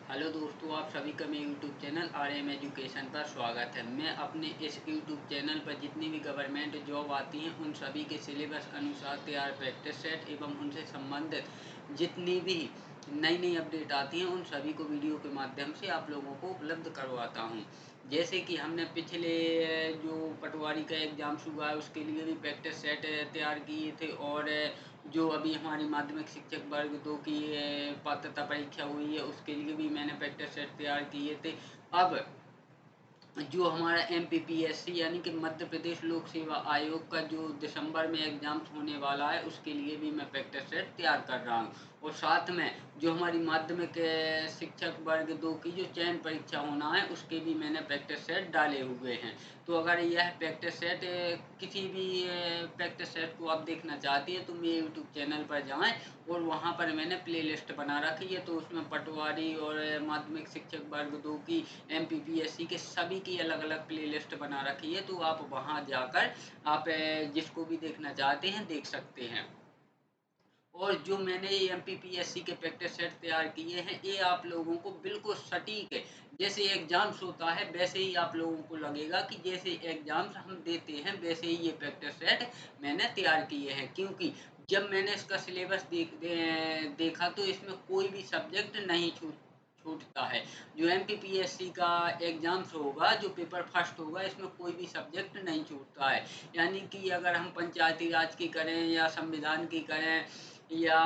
Hello दोस्तों, आप सभी का मेरे यूट्यूब चैनल RM एजुकेशन पर स्वागत है। मैं अपने इस यूट्यूब चैनल पर जितनी भी गवर्नमेंट जॉब आती हैं उन सभी के सिलेबस अनुसार तैयार प्रैक्टिस सेट एवं उनसे संबंधित जितनी भी नई नई अपडेट आती हैं उन सभी को वीडियो के माध्यम से आप लोगों को उपलब्ध करवाता हूं। जैसे कि हमने पिछले जो पटवारी का एग्ज़ाम हुआ है उसके लिए भी प्रैक्टिस सेट तैयार किए थे, और जो अभी हमारी माध्यमिक शिक्षक वर्ग 2 की पात्रता परीक्षा हुई है उसके लिए भी मैंने प्रैक्टिस सेट तैयार किए थे। अब जो हमारा MPPSC यानी कि मध्य प्रदेश लोक सेवा आयोग का जो दिसंबर में एग्जाम्स होने वाला है उसके लिए भी मैं प्रैक्टिस सेट तैयार कर रहा हूँ। और साथ में जो हमारी माध्यमिक शिक्षक वर्ग 2 की जो चयन परीक्षा होना है उसके भी मैंने प्रैक्टिस सेट डाले हुए हैं। तो अगर यह प्रैक्टिस सेट किसी भी प्रैक्टिस सेट को आप देखना चाहती है तो मेरे यूट्यूब चैनल पर जाएं, और वहाँ पर मैंने प्लेलिस्ट बना रखी है। तो उसमें पटवारी और माध्यमिक शिक्षक वर्ग 2 की MPPSC के सभी की अलग अलग प्लेलिस्ट बना रखी है। तो आप वहाँ जाकर आप जिसको भी देखना चाहते हैं देख सकते हैं। और जो मैंने ये MPPSC के प्रैक्टिस सेट तैयार किए हैं ये आप लोगों को बिल्कुल सटीक है, जैसे एग्जाम्स होता है वैसे ही आप लोगों को लगेगा कि जैसे एग्जाम्स हम देते हैं वैसे ही ये प्रैक्टिस सेट मैंने तैयार किए हैं। क्योंकि जब मैंने इसका सिलेबस देखा तो इसमें कोई भी सब्जेक्ट नहीं छूटता है। जो MPPSC का एग्जाम्स होगा, जो पेपर फर्स्ट होगा, इसमें कोई भी सब्जेक्ट नहीं छूटता है। यानी कि अगर हम पंचायती राज की करें या संविधान की करें या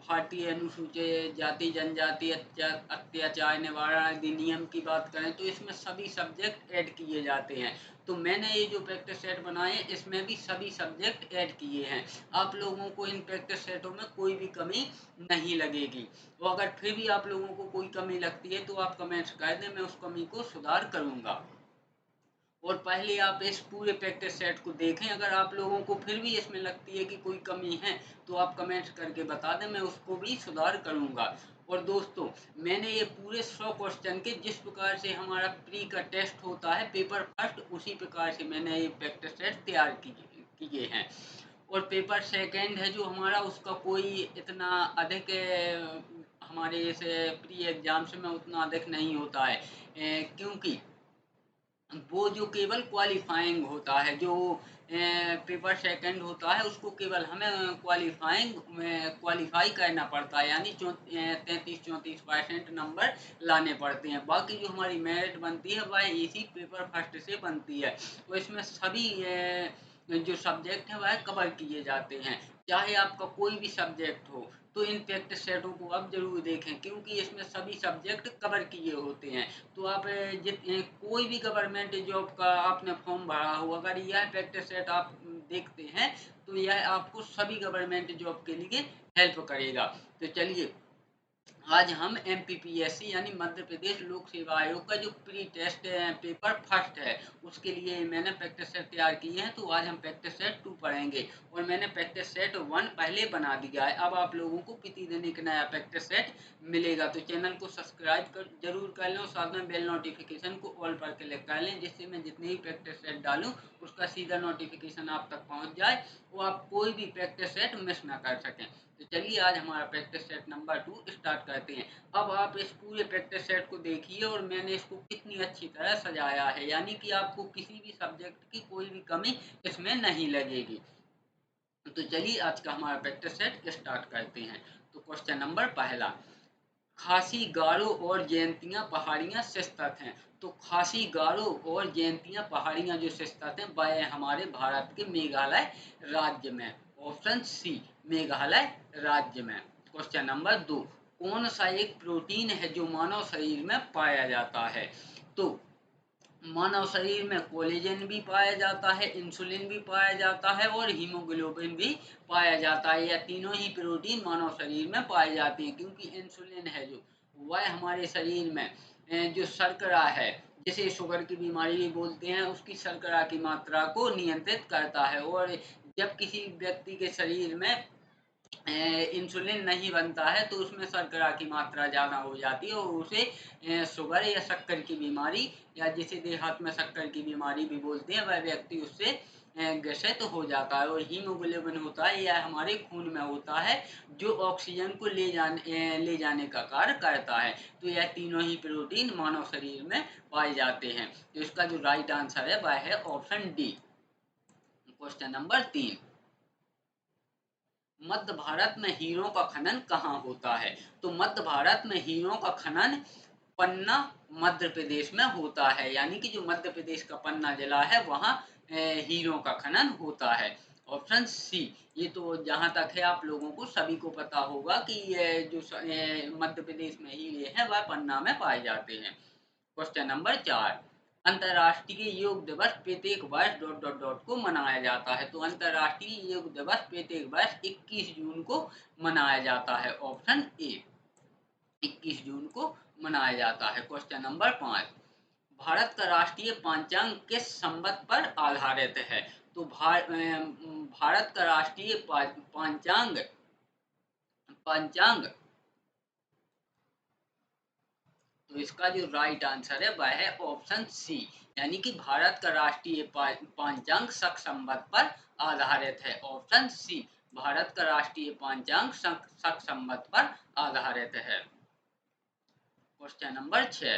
भारतीय अनुसूचित जाति जनजाति अत्याचार निवारण अधिनियम की बात करें तो इसमें सभी सब्जेक्ट ऐड किए जाते हैं। तो मैंने ये जो प्रैक्टिस सेट बनाए हैं इसमें भी सभी सब्जेक्ट ऐड किए हैं। आप लोगों को इन प्रैक्टिस सेटों में कोई भी कमी नहीं लगेगी। तो अगर फिर भी आप लोगों को कोई कमी लगती है तो आप कमेंट्स कर दें, मैं उस कमी को सुधार करूँगा। और पहले आप इस पूरे प्रैक्टिस सेट को देखें। अगर आप लोगों को फिर भी इसमें लगती है कि कोई कमी है तो आप कमेंट्स करके बता दें, मैं उसको भी सुधार करूँगा। और दोस्तों, मैंने ये पूरे 100 क्वेश्चन के जिस प्रकार से हमारा प्री का टेस्ट होता है पेपर फर्स्ट, उसी प्रकार से मैंने ये प्रैक्टिस सेट तैयार किए हैं। और पेपर सेकंड है जो हमारा उसका कोई इतना अधिक हमारे इस प्री एग्जाम्स में उतना अधिक नहीं होता है, क्योंकि वो जो केवल क्वालिफाइंग होता है, जो पेपर सेकंड होता है उसको केवल हमें क्वालिफाई करना पड़ता है, यानी 33-34% नंबर लाने पड़ते हैं। बाकी जो हमारी मेरिट बनती है वह इसी पेपर फर्स्ट से बनती है। तो इसमें सभी जो सब्जेक्ट है वह कवर किए जाते हैं, चाहे आपका कोई भी सब्जेक्ट हो। तो इन प्रैक्टिस सेटों को आप जरूर देखें क्योंकि इसमें सभी सब्जेक्ट कवर किए होते हैं। तो आप कोई भी गवर्नमेंट जॉब का आपने फॉर्म भरा हो, अगर यह प्रैक्टिस सेट आप देखते हैं तो यह आपको सभी गवर्नमेंट जॉब के लिए हेल्प करेगा। तो चलिए, आज हम MPPSC यानी मध्य प्रदेश लोक सेवा आयोग का जो प्री टेस्ट पेपर फर्स्ट है उसके लिए मैंने प्रैक्टिस सेट तैयार किए हैं। तो आज हम प्रैक्टिस सेट 2 पढ़ेंगे, और मैंने प्रैक्टिस सेट 1 पहले बना दिया है। अब आप लोगों को प्रतिदिन एक नया प्रैक्टिस सेट मिलेगा। तो चैनल को सब्सक्राइब जरूर कर लें और साथ में बेल नोटिफिकेशन को ऑल पर क्लिक कर लें, जिससे मैं जितने ही प्रैक्टिस सेट डालूँ उसका सीधा नोटिफिकेशन आप तक पहुँच जाए, वो आप कोई भी प्रैक्टिस सेट मिस ना कर सकें। तो चलिए आज हमारा प्रैक्टिस सेट नंबर 2 स्टार्ट करते हैं। अब आप इस पूरे प्रैक्टिस सेट को देखिए और मैंने इसको कितनी अच्छी तरह सजाया है, यानी कि आपको किसी भी सब्जेक्ट की कोई भी कमी इसमें नहीं लगेगी। तो चलिए आज का हमारा प्रैक्टिस सेट स्टार्ट करते हैं। तो क्वेश्चन नंबर पहला, खासी गारो और जयंतियां पहाड़ियां शिस्तात हैं। तो खासी गारो और जयंतियां पहाड़ियां जो शिस्तात हैं वह हमारे भारत के मेघालय राज्य में। ऑप्शन सी, मेघालय राज्य में। क्वेश्चन नंबर 2, कौन सा एक प्रोटीन है जो मानव शरीर में पाया जाता है। तो मानव शरीर में कोलेजन भी पाया जाता है, इंसुलिन भी पाया जाता है और हीमोग्लोबिन भी पाया जाता है। यह तीनों ही प्रोटीन मानव शरीर में पाए जाते हैं, क्योंकि इंसुलिन है जो वह हमारे शरीर में जो शर्करा है, जिसे शुगर की बीमारी भी बोलते हैं, उसकी शर्करा की मात्रा को नियंत्रित करता है। और जब किसी व्यक्ति के शरीर में इंसुलिन नहीं बनता है तो उसमें शर्करा की मात्रा ज़्यादा हो जाती है और उसे शुगर या शक्कर की बीमारी, या जिसे देहात में शक्कर की बीमारी भी बोलते हैं, वह व्यक्ति उससे ग्रसित हो जाता है। और हीमोग्लोबिन होता है यह हमारे खून में होता है, जो ऑक्सीजन को ले जाने का कार्य करता है। तो यह तीनों ही प्रोटीन मानव शरीर में पाए जाते हैं। तो इसका जो राइट आंसर है वह है ऑप्शन डी। क्वेश्चन नंबर 3, मध्य भारत में हीरों का खनन कहाँ होता है? तो मध्य भारत में हीरों का खनन पन्ना मध्य प्रदेश में होता है। यानी कि जो मध्य प्रदेश का पन्ना जिला है वहाँ हीरों का खनन होता है। Option C. ये तो जहाँ तक है आप लोगों को सभी को पता होगा कि ये जो मध्य प्रदेश में हीरे हैं वह पन्ना में पाए जाते हैं। क्वेश्चन नंबर 4, अंतर्राष्ट्रीय योग दिवस प्रत्येक वर्ष डॉट डॉट डॉट को मनाया जाता है। तो अंतर्राष्ट्रीय योग दिवस प्रत्येक वर्ष 21 जून को मनाया जाता है। ऑप्शन ए, 21 जून को मनाया जाता है। क्वेश्चन नंबर 5, भारत का राष्ट्रीय पंचांग किस संवत पर आधारित है? तो भारत का राष्ट्रीय पंचांग पंचांग तो इसका जो राइट आंसर है वह है ऑप्शन सी, यानी कि भारत का राष्ट्रीय पंचांग शक संवत पर आधारित है। ऑप्शन सी, भारत का राष्ट्रीय पंचांग शक संवत पर आधारित है। क्वेश्चन नंबर 6,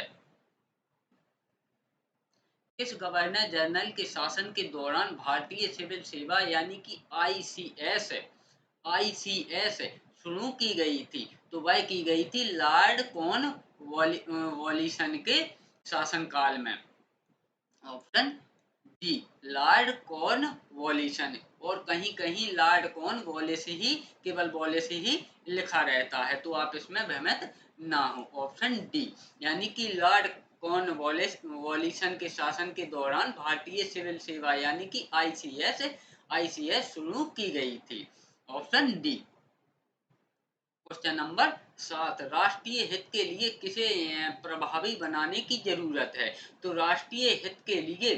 किस गवर्नर जनरल के शासन के दौरान भारतीय सिविल सेवा यानी कि आईसीएस शुरू की गई थी? तो वह की गई थी लॉर्ड कॉर्नवालिस के शासनकाल में। Option D, Lord Cornwallis. और कहीं कहीं लॉर्ड कॉर्नवालिस ही, केवल वॉलिस ही लिखा रहता है, तो आप इसमें भ्रमित ना हो। ऑप्शन डी, यानी कि लॉर्ड कॉर्नवालिस के शासन के दौरान भारतीय सिविल सेवा यानी कि आईसीएस शुरू की गई थी। Option D. क्वेश्चन नंबर 7, राष्ट्रीय हित के लिए किसे प्रभावी बनाने की जरूरत है? तो राष्ट्रीय हित के लिए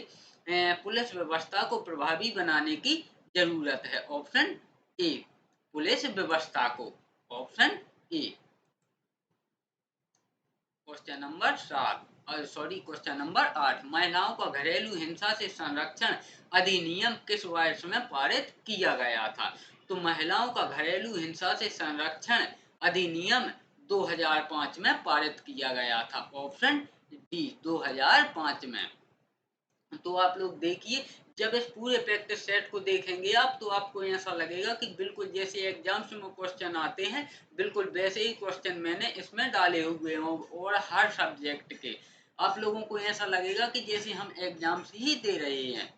पुलिस व्यवस्था को प्रभावी बनाने की जरूरत है। ऑप्शन ए, पुलिस व्यवस्था को। Option A. क्वेश्चन नंबर 8, महिलाओं का घरेलू हिंसा से संरक्षण अधिनियम किस वर्ष में पारित किया गया था? तो महिलाओं का घरेलू हिंसा से संरक्षण अधिनियम 2005 में पारित किया गया था। ऑप्शन डी, 2005 में। तो आप लोग देखिए, जब इस पूरे प्रैक्टिस सेट को देखेंगे आप, तो आपको ऐसा लगेगा कि बिल्कुल जैसे एग्जाम्स में क्वेश्चन आते हैं, बिल्कुल वैसे ही क्वेश्चन मैंने इसमें डाले हुए हैं। और हर सब्जेक्ट के आप लोगों को ऐसा लगेगा कि जैसे हम एग्जाम्स ही दे रहे हैं।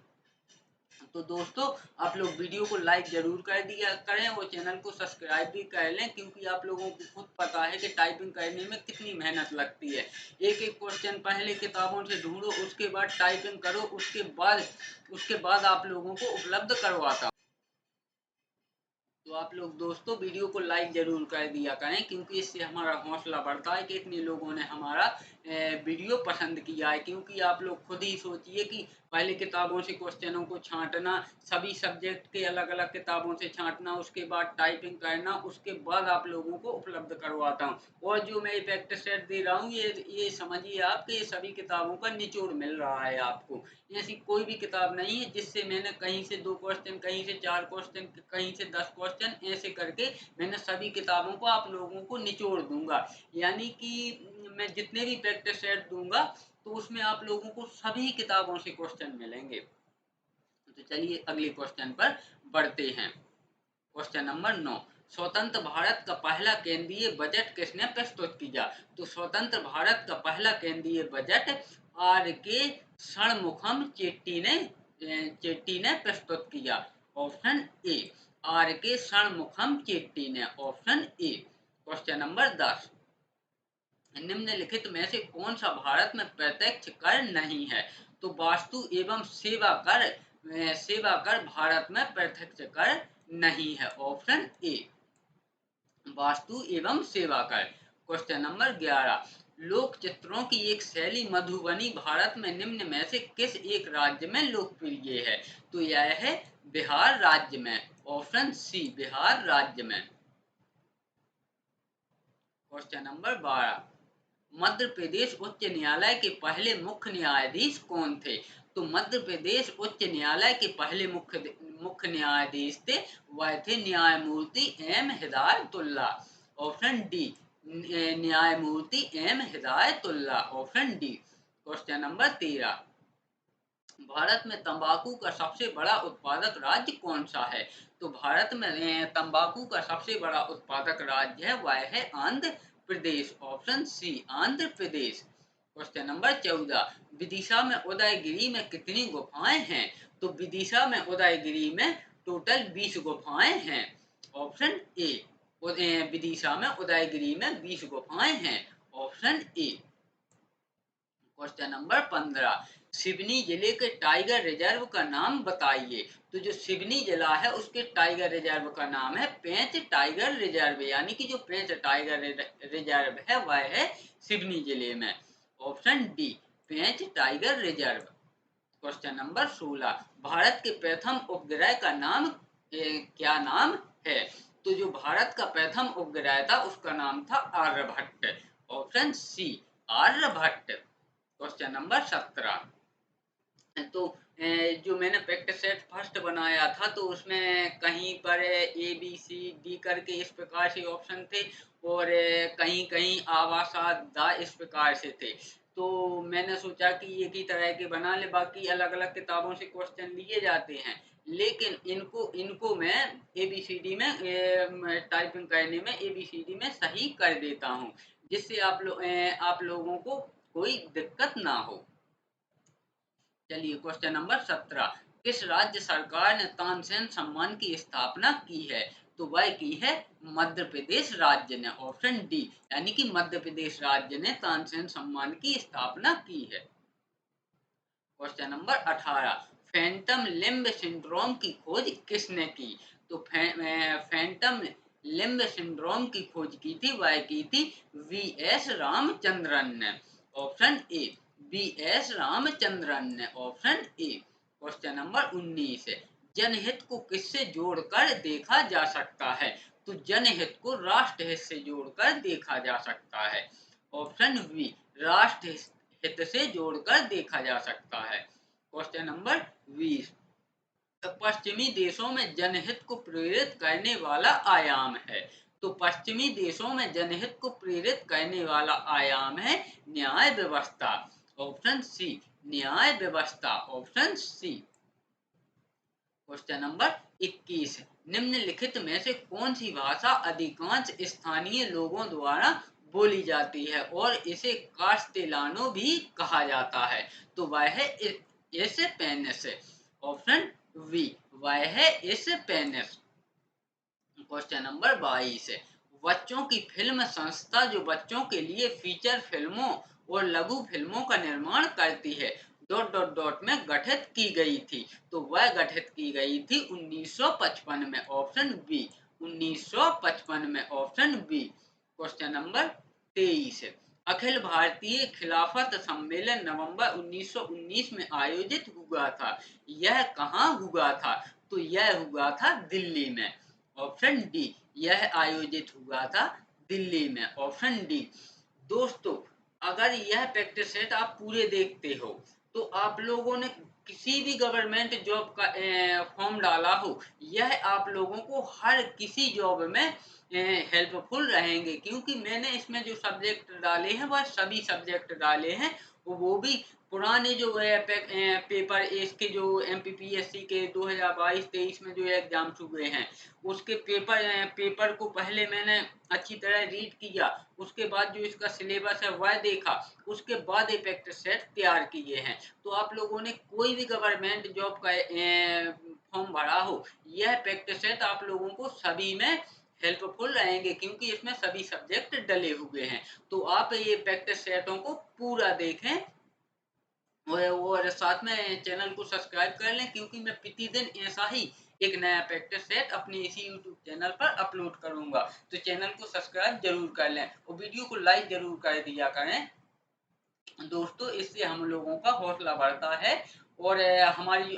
तो दोस्तों, आप लोग वीडियो को लाइक जरूर कर दिया करें और चैनल को सब्सक्राइब भी कर लें, क्योंकि आप लोगों को खुद पता है कि टाइपिंग करने में कितनी मेहनत लगती है। एक एक क्वेश्चन पहले किताबों से ढूंढो, उसके बाद टाइपिंग करो, उसके बाद आप लोगों को उपलब्ध करवाता। तो आप लोग दोस्तों वीडियो को लाइक जरूर कर दिया करें, क्योंकि इससे हमारा हौसला बढ़ता है कि इतने लोगों ने हमारा वीडियो पसंद किया है। क्योंकि आप लोग खुद ही सोचिए कि पहले किताबों से क्वेश्चनों को छांटना, सभी सब्जेक्ट के अलग अलग किताबों से छांटना, उसके बाद टाइपिंग करना, उसके बाद आप लोगों को उपलब्ध करवाता हूँ। और जो मैं प्रैक्टिस सेट दे रहा हूँ, ये समझिए आप कि ये सभी किताबों का निचोड़ मिल रहा है आपको। ऐसी कोई भी किताब नहीं है जिससे मैंने कहीं से 2 क्वेश्चन, कहीं से 4 क्वेश्चन, कहीं से 10 क्वेश्चन, ऐसे करके मैंने सभी किताबों को आप लोगों को निचोड़ दूंगा। यानी कि मैं जितने भी प्रैक्टिस सेट दूंगा, तो उसमें आप लोगों को सभी किताबों से क्वेश्चन मिलेंगे। तो चलिए अगले क्वेश्चन पर बढ़ते हैं। क्वेश्चन नंबर 9, स्वतंत्र भारत का पहला केंद्रीय बजट किसने प्रस्तुत किया? तो स्वतंत्र भारत का पहला केंद्रीय बजट आर के षणमुखम चेट्टी ने प्रस्तुत किया। ऑप्शन ए, आर के षणमुखम चेट्टी ने। Option A. क्वेश्चन नंबर 10, निम्नलिखित में से कौन सा भारत में प्रत्यक्ष कर नहीं है? तो वस्तु एवं सेवा कर भारत में प्रत्यक्ष कर नहीं है। ऑप्शन ए, वास्तु एवं सेवा कर। क्वेश्चन नंबर 11, लोक चित्रों की एक शैली मधुबनी भारत में निम्न में से किस एक राज्य में लोकप्रिय है? तो यह है बिहार राज्य में। ऑप्शन सी, बिहार राज्य में। क्वेश्चन नंबर 12, मध्य प्रदेश उच्च न्यायालय के पहले मुख्य न्यायाधीश कौन थे? तो मध्य प्रदेश उच्च न्यायालय के पहले मुख्य न्यायाधीश थे, वह थे न्यायमूर्ति एम हिदायतुल्ला। ऑप्शन डी, न्यायमूर्ति M Hidayatullah, option D. Question number 13, Bharat में तंबाकू का सबसे बड़ा उत्पादक राज्य कौन सा है? तो भारत में तंबाकू का सबसे बड़ा उत्पादक राज्य है, वह है Andhra Pradesh, option C, Andhra Pradesh. Question number 14, Vidisha में उदयगिरी में कितनी गुफाएं हैं? तो विदिशा में उदयगिरी में टोटल 20 गुफाएं हैं, ऑप्शन ए। विदिशा में उदयगिरी में 20 गुफाएं हैं, option A. Question number 15, Seoni जिले के टाइगर रिजर्व का नाम बताइए। तो जो सिवनी जिला है उसके टाइगर रिजर्व का नाम है पेंच टाइगर रिजर्व, यानी कि जो पेंच टाइगर रिजर्व है वह है सिवनी जिले में, option D, Pench tiger reserve. Question number 16, Bharat के प्रथम उपग्रह का नाम क्या नाम है? तो जो भारत का प्रथम उपग्रह था उसका नाम था Aryabhatta, option C, Aryabhatta. Question number 17, तो जो मैंने प्रैक्टिस सेट फर्स्ट बनाया था तो उसमें कहीं पर ए बी सी डी करके इस प्रकार से ऑप्शन थे, और कहीं कहीं आवासादा इस प्रकार से थे। तो मैंने सोचा कि एक ही तरह के बना ले, बाकी अलग अलग किताबों से क्वेश्चन लिए जाते हैं, लेकिन इनको इनको मैं ABCD में टाइपिंग करने में ABCD में सही कर देता हूँ, जिससे आप लोगों को कोई दिक्कत ना हो। चलिए क्वेश्चन नंबर 17, किस राज्य सरकार ने तानसेन सम्मान की स्थापना की है? तो वह की है मध्य प्रदेश राज्य ने, ऑप्शन डी, यानी कि मध्य प्रदेश राज्य ने तानसेन सम्मान की स्थापना की है। Question number 18, Phantom limb syndrome की खोज किसने की? तो फैंटम लिम्ब सिंड्रोम की खोज की थी, वह की थी VS रामचंद्रन ने, ऑप्शन ए, VS रामचंद्रन ने, ऑप्शन ए। क्वेश्चन नंबर 19, जनहित को किससे जोड़कर देखा जा सकता है? तो जनहित को राष्ट्र हित से जोड़कर देखा जा सकता है, ऑप्शन बी, राष्ट्र हित से जोड़कर देखा जा सकता है। क्वेश्चन नंबर 20, पश्चिमी देशों में जनहित को प्रेरित करने वाला आयाम है। तो पश्चिमी देशों में जनहित को प्रेरित करने वाला आयाम है न्याय व्यवस्था, ऑप्शन सी, न्याय व्यवस्था, ऑप्शन सी। क्वेश्चन नंबर 21, निम्नलिखित में से कौन सी भाषा अधिकांश स्थानीय लोगों द्वारा बोली जाती है और इसे कास्टेलानो भी कहा जाता है? तो वह है स्पेनिश, ऑप्शन बी, वह है स्पेनिश। क्वेश्चन नंबर 22, बच्चों की फिल्म संस्था जो बच्चों के लिए फीचर फिल्मों और लघु फिल्मों का निर्माण करती है डॉट डॉट डॉट में गठित की गई थी? तो वह गठित की गई थी 1955 में, ऑप्शन बी, 1955 में, option B. Question number 23, Akhil Bharatiya खिलाफत सम्मेलन नवंबर 1919 में आयोजित हुआ था, यह कहाँ हुआ था? तो यह हुआ था दिल्ली में, ऑप्शन डी, यह आयोजित हुआ था दिल्ली में, ऑप्शन डी। दोस्तों, अगर यह प्रैक्टिस सेट आप पूरे देखते हो तो आप लोगों ने किसी भी गवर्नमेंट जॉब का फॉर्म डाला हो, यह आप लोगों को हर किसी जॉब में हेल्पफुल रहेंगे, क्योंकि मैंने इसमें जो सब्जेक्ट डाले हैं वह सभी सब्जेक्ट डाले हैं, वो भी पुराने जो पेपर इसके जो MPPSC के 2022-23 में जो एग्जाम्स हुए हैं उसके पेपर को पहले मैंने अच्छी तरह रीड किया, उसके बाद जो इसका सिलेबस है वह देखा, उसके बाद ये प्रैक्टिस सेट तैयार किए हैं। तो आप लोगों ने कोई भी गवर्नमेंट जॉब का फॉर्म भरा हो, यह प्रैक्टिस सेट आप लोगों को सभी में हेल्पफुल रहेंगे, क्योंकि इसमें सभी सब्जेक्ट डले हुए हैं। तो आप ये प्रैक्टिस सेटों को पूरा देखें और साथ में चैनल को सब्सक्राइब कर लें, क्योंकि मैं प्रतिदिन ऐसा ही एक नया प्रैक्टिस सेट अपने इसी YouTube चैनल पर अपलोड करूंगा। तो चैनल को सब्सक्राइब जरूर कर लें और वीडियो को लाइक जरूर कर दिया करें दोस्तों, इससे हम लोगों का हौसला बढ़ता है और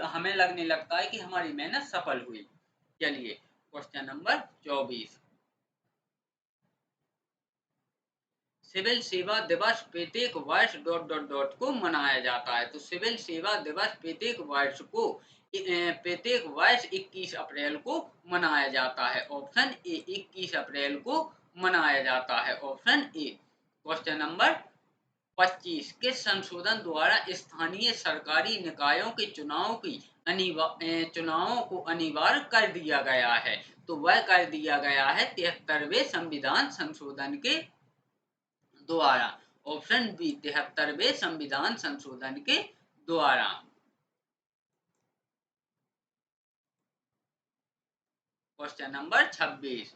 हमें लगने लगता है कि हमारी मेहनत सफल हुई। चलिए क्वेश्चन नंबर 24, सिविल सेवा दिवस प्रत्येक वर्ष डॉट डॉट डॉट को मनाया जाता है। तो सिविल सेवा दिवस प्रत्येक वर्ष 21 अप्रैल को मनाया जाता है। ऑप्शन ए 21 अप्रैल को मनाया जाता है। Option A. क्वेश्चन नंबर 25 किस संशोधन द्वारा स्थानीय सरकारी निकायों के चुनावों को अनिवार्य कर दिया गया है? तो वह कर दिया गया है 73वें संविधान संशोधन के द्वारा। ऑप्शन बी 73वें संविधान संशोधन के द्वारा। क्वेश्चन नंबर 26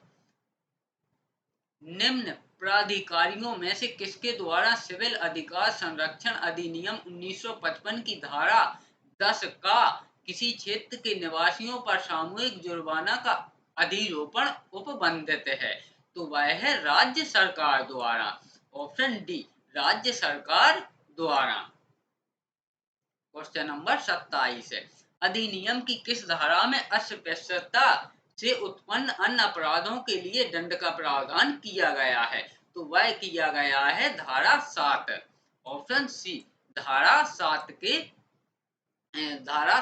निम्न प्राधिकारियों में से किसके द्वारा सिविल अधिकार संरक्षण अधिनियम 1955 की धारा 10 का किसी क्षेत्र के निवासियों पर सामूहिक जुर्माना का अधिरोपण उपबंधित है? तो वह है राज्य सरकार द्वारा। ऑप्शन डी राज्य सरकार द्वारा। क्वेश्चन नंबर 27 है अधिनियम की किस धारा में अस्पृश्यता से उत्पन्न अन्य अपराधों के लिए दंड का प्रावधान किया गया है? तो वह किया गया है धारा 7। ऑप्शन सी धारा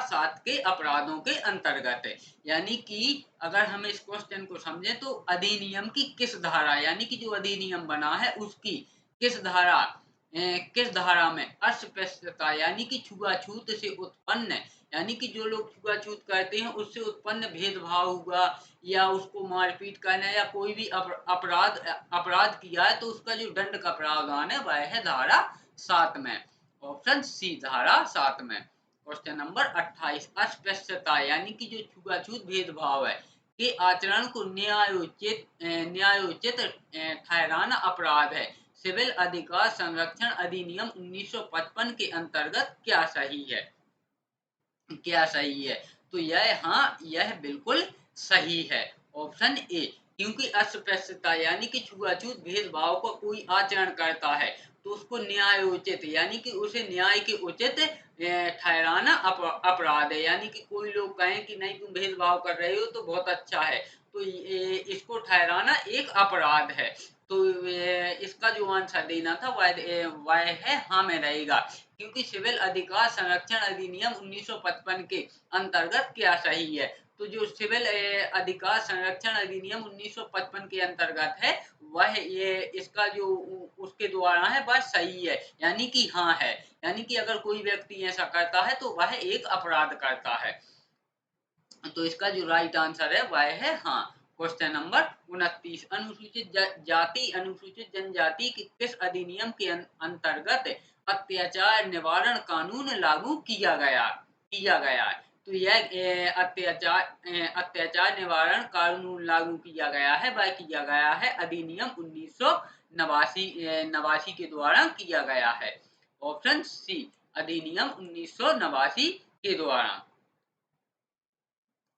7 के अपराधों के अंतर्गत है। यानी कि अगर हम इस क्वेश्चन को समझें तो अधिनियम की किस धारा, यानी कि जो अधिनियम बना है उसकी किस धारा में अस्पृश्यता यानी कि छुआछूत से उत्पन्न, यानी कि जो लोग छुआछूत करते हैं उससे उत्पन्न भेदभाव हुआ या उसको मारपीट करना या कोई भी अपराध किया है तो उसका जो दंड का प्रावधान है वह है धारा 7 में। ऑप्शन सी धारा 7 में। क्वेश्चन नंबर 28 अस्पृश्यता यानी कि जो छुआछूत भेदभाव है के आचरण को न्यायोचित ठहराना अपराध है। सिविल अधिकार संरक्षण अधिनियम 1955 के अंतर्गत क्या सही है? तो यह बिल्कुल सही है। ऑप्शन ए क्योंकि अस्पृश्यता यानी कि छुआछूत भेदभाव का कोई आचरण करता है तो उसको न्यायोचित यानी कि उसे न्याय के उचित ठहराना अपराध है। यानी कि कोई लोग कहें कि नहीं तुम भेदभाव कर रहे हो तो बहुत अच्छा है, तो इसको ठहराना एक अपराध है। तो इसका जो आंसर देना था वह है हाँ में रहेगा, क्योंकि सिविल अधिकार संरक्षण अधिनियम 1955 के अंतर्गत क्या सही है? तो जो सिविल अधिकार संरक्षण अधिनियम 1955 के अंतर्गत है वह इसका जो उसके द्वारा है वह सही है, यानी कि हाँ है। यानी कि अगर कोई व्यक्ति ऐसा करता है तो वह एक अपराध करता है। तो इसका जो राइट आंसर है वह है हाँ। क्वेश्चन नंबर 29 अनुसूचित जाति अनुसूचित जनजाति की किस अधिनियम के अंतर्गत अत्याचार निवारण कानून लागू किया गया है? तो यह अत्याचार निवारण कानून लागू किया गया है वह किया गया है अधिनियम 1989 के द्वारा किया गया है। ऑप्शन सी अधिनियम 1989 के द्वारा।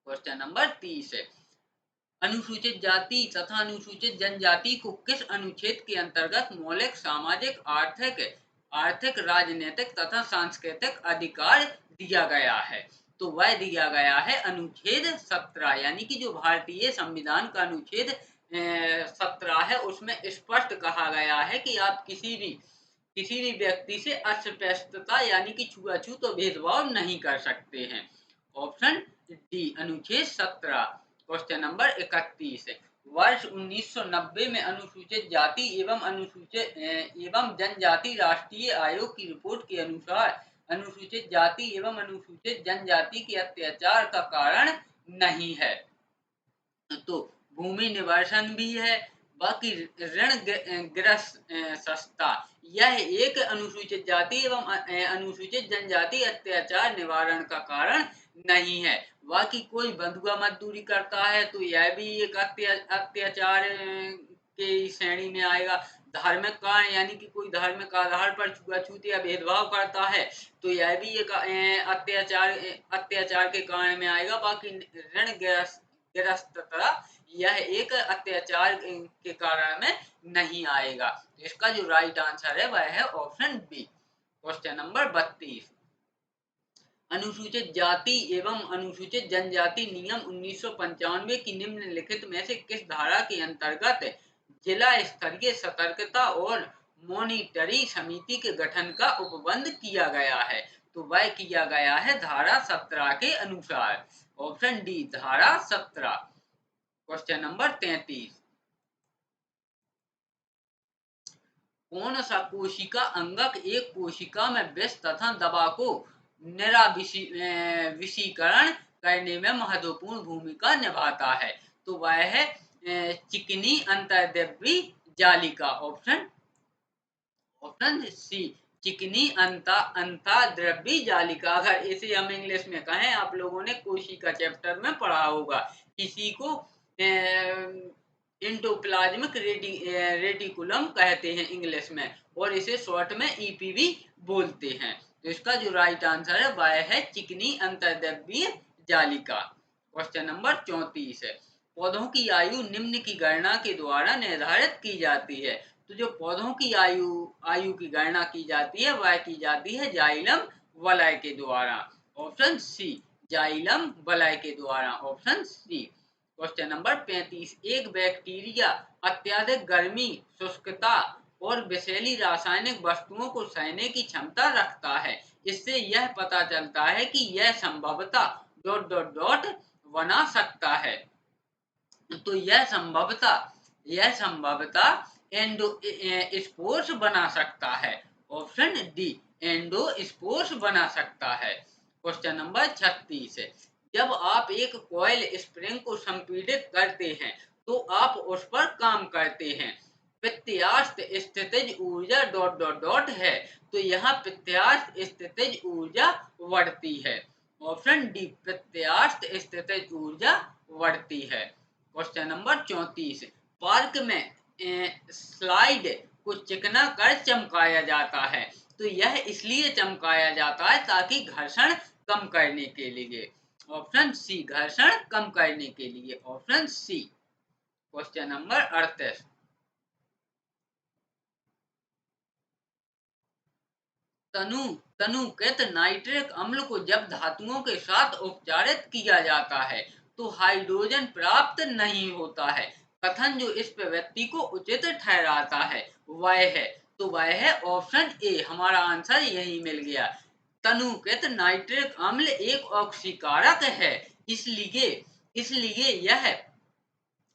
क्वेश्चन नंबर 30 है अनुसूचित जाति तथा अनुसूचित जनजाति को किस अनुच्छेद के अंतर्गत मौलिक सामाजिक आर्थिक राजनीतिक तथा सांस्कृतिक अधिकार दिया गया है? तो वह दिया गया है अनुच्छेद 17, यानी कि जो भारतीय संविधान का अनुच्छेद 17 है उसमें स्पष्ट कहा गया है कि आप किसी भी व्यक्ति से अस्पृश्यता यानी कि छुआछूत और भेदभाव नहीं कर सकते हैं। ऑप्शन डी अनुच्छेद 17। क्वेश्चन नंबर 31 है वर्ष 1990 में अनुसूचित जाति एवं जनजाति राष्ट्रीय आयोग की रिपोर्ट के अनुसार अनुसूचित जाति एवं अनुसूचित जनजाति के अत्याचार का कारण नहीं है। तो भूमि निवर्सन भी है, बाकी ऋण ग्रस्तता यह एक अनुसूचित जाति एवं अनुसूचित जनजाति अत्याचार निवारण का कारण नहीं है। बाकी कोई बंधुआ मजदूरी करता है तो यह भी एक अत्याचार के श्रेणी में आएगा। धार्मिक कारण यानी कि कोई धार्मिक आधार पर छुआछूत या भेदभाव करता है तो यह भी एक अत्याचार के कारण में आएगा। बाकी ऋण ग्रस्तता यह एक अत्याचार के कारण में नहीं आएगा। तो इसका जो राइट आंसर है वह है ऑप्शन बी। क्वेश्चन नंबर 32 अनुसूचित जाति एवं अनुसूचित जनजाति नियम 1995 की निम्नलिखित में से किस धारा के अंतर्गत जिला स्तरीय सतर्कता और मॉनिटरी समिति के गठन का उपबंध किया गया है? तो वह किया गया है धारा 17 के अनुसार। ऑप्शन डी धारा 17। Question number 33। कौन सा कोशिका अंगक एक कोशिका में विष तथा दवा को निराविषीकरण करने में महत्वपूर्ण भूमिका निभाता है? तो वह है चिकनी अंतर्द्रव्यी जालिका। ऑप्शन ऑप्शन सी चिकनी अंतर्द्रव्यी जालिका। अगर इसे हम इंग्लिश में कहें, आप लोगों ने कोशिका चैप्टर में पढ़ा होगा, किसी को इंडोप्लाज्मिक रेटिकुलम कहते हैं इंग्लिश में, और इसे शॉर्ट में ईपीवी बोलते हैं। तो इसका जो राइट आंसर है वह है चिकनी अंतर्द्रव्यीय जालिका। क्वेश्चन नंबर 34 है। पौधों की आयु निम्न की गणना के द्वारा निर्धारित की जाती है? तो जो पौधों की आयु की गणना की जाती है वह की जाती है जाइलम वलय के द्वारा। ऑप्शन सी जाइलम वलय के द्वारा। Option C. Question number 35। एक बैक्टीरिया अत्यधिक गर्मी, शुष्कता और विषैली रासायनिक वस्तुओं को सहने की क्षमता रखता है। इससे यह पता चलता है कि यह संभवतः डॉट डॉट डॉट बना सकता है। तो यह संभवतः एंडोस्पोर्स बना सकता है। ऑप्शन डी एंडोस्पोर्स बना सकता है। क्वेश्चन नंबर 36 है। जब आप एक कॉइल स्प्रिंग को संपीड़ित करते हैं तो आप उस पर काम करते हैं। प्रत्यास्थ स्थितिज ऊर्जा डॉट डॉट डॉट है। तो यहाँ प्रत्यास्थ स्थितिज ऊर्जा बढ़ती है। ऑप्शन डी प्रत्यास्थ स्थितिज ऊर्जा बढ़ती है। Question number 34। पार्क में स्लाइड को चिकना कर चमकाया जाता है। तो यह इसलिए चमकाया जाता है ताकि घर्षण कम करने के लिए। ऑप्शन सी घर्षण कम करने के लिए। Option C. Question number 38। तनुकृत नाइट्रिक अम्ल को जब धातुओं के साथ उपचारित किया जाता है तो हाइड्रोजन प्राप्त नहीं होता है। कथन जो इस प्रवृत्ति को उचित ठहराता है वह है, तो वह है ऑप्शन ए। हमारा आंसर यही मिल गया। तनुकृत नाइट्रिक अम्ल एक ऑक्सीकारक है, इसलिए इसलिए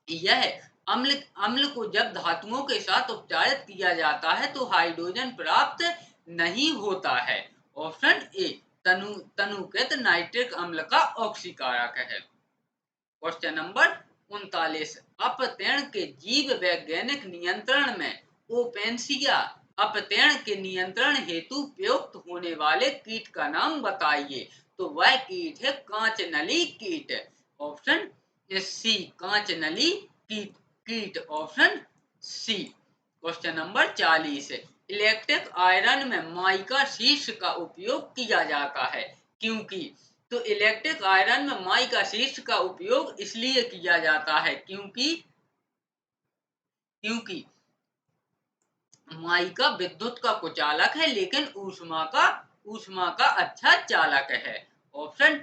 यह अम्ल अम्ल को जब धातुओं के साथ उपचारित किया जाता है तो हाइड्रोजन प्राप्त नहीं होता है। ऑप्शन ए तनुकृत नाइट्रिक अम्ल का ऑक्सीकारक है। Question number 39। अपतरण के जीव वैज्ञानिक नियंत्रण में ओपेंसिया अपतरण के नियंत्रण हेतु प्रयुक्त होने वाले कीट का नाम बताइए? तो वह कीट है कांचनली कीट। ऑप्शन सी कांचनली कीट कीट। Option C. Question number 40। Electric iron में माइका शीर्ष का उपयोग किया जाता है क्योंकि? तो इलेक्ट्रिक आयरन में माइका शीर्ष का उपयोग इसलिए किया जाता है क्योंकि माइका विद्युत का कुचालक है लेकिन ऊष्मा का अच्छा चालक है। ऑप्शन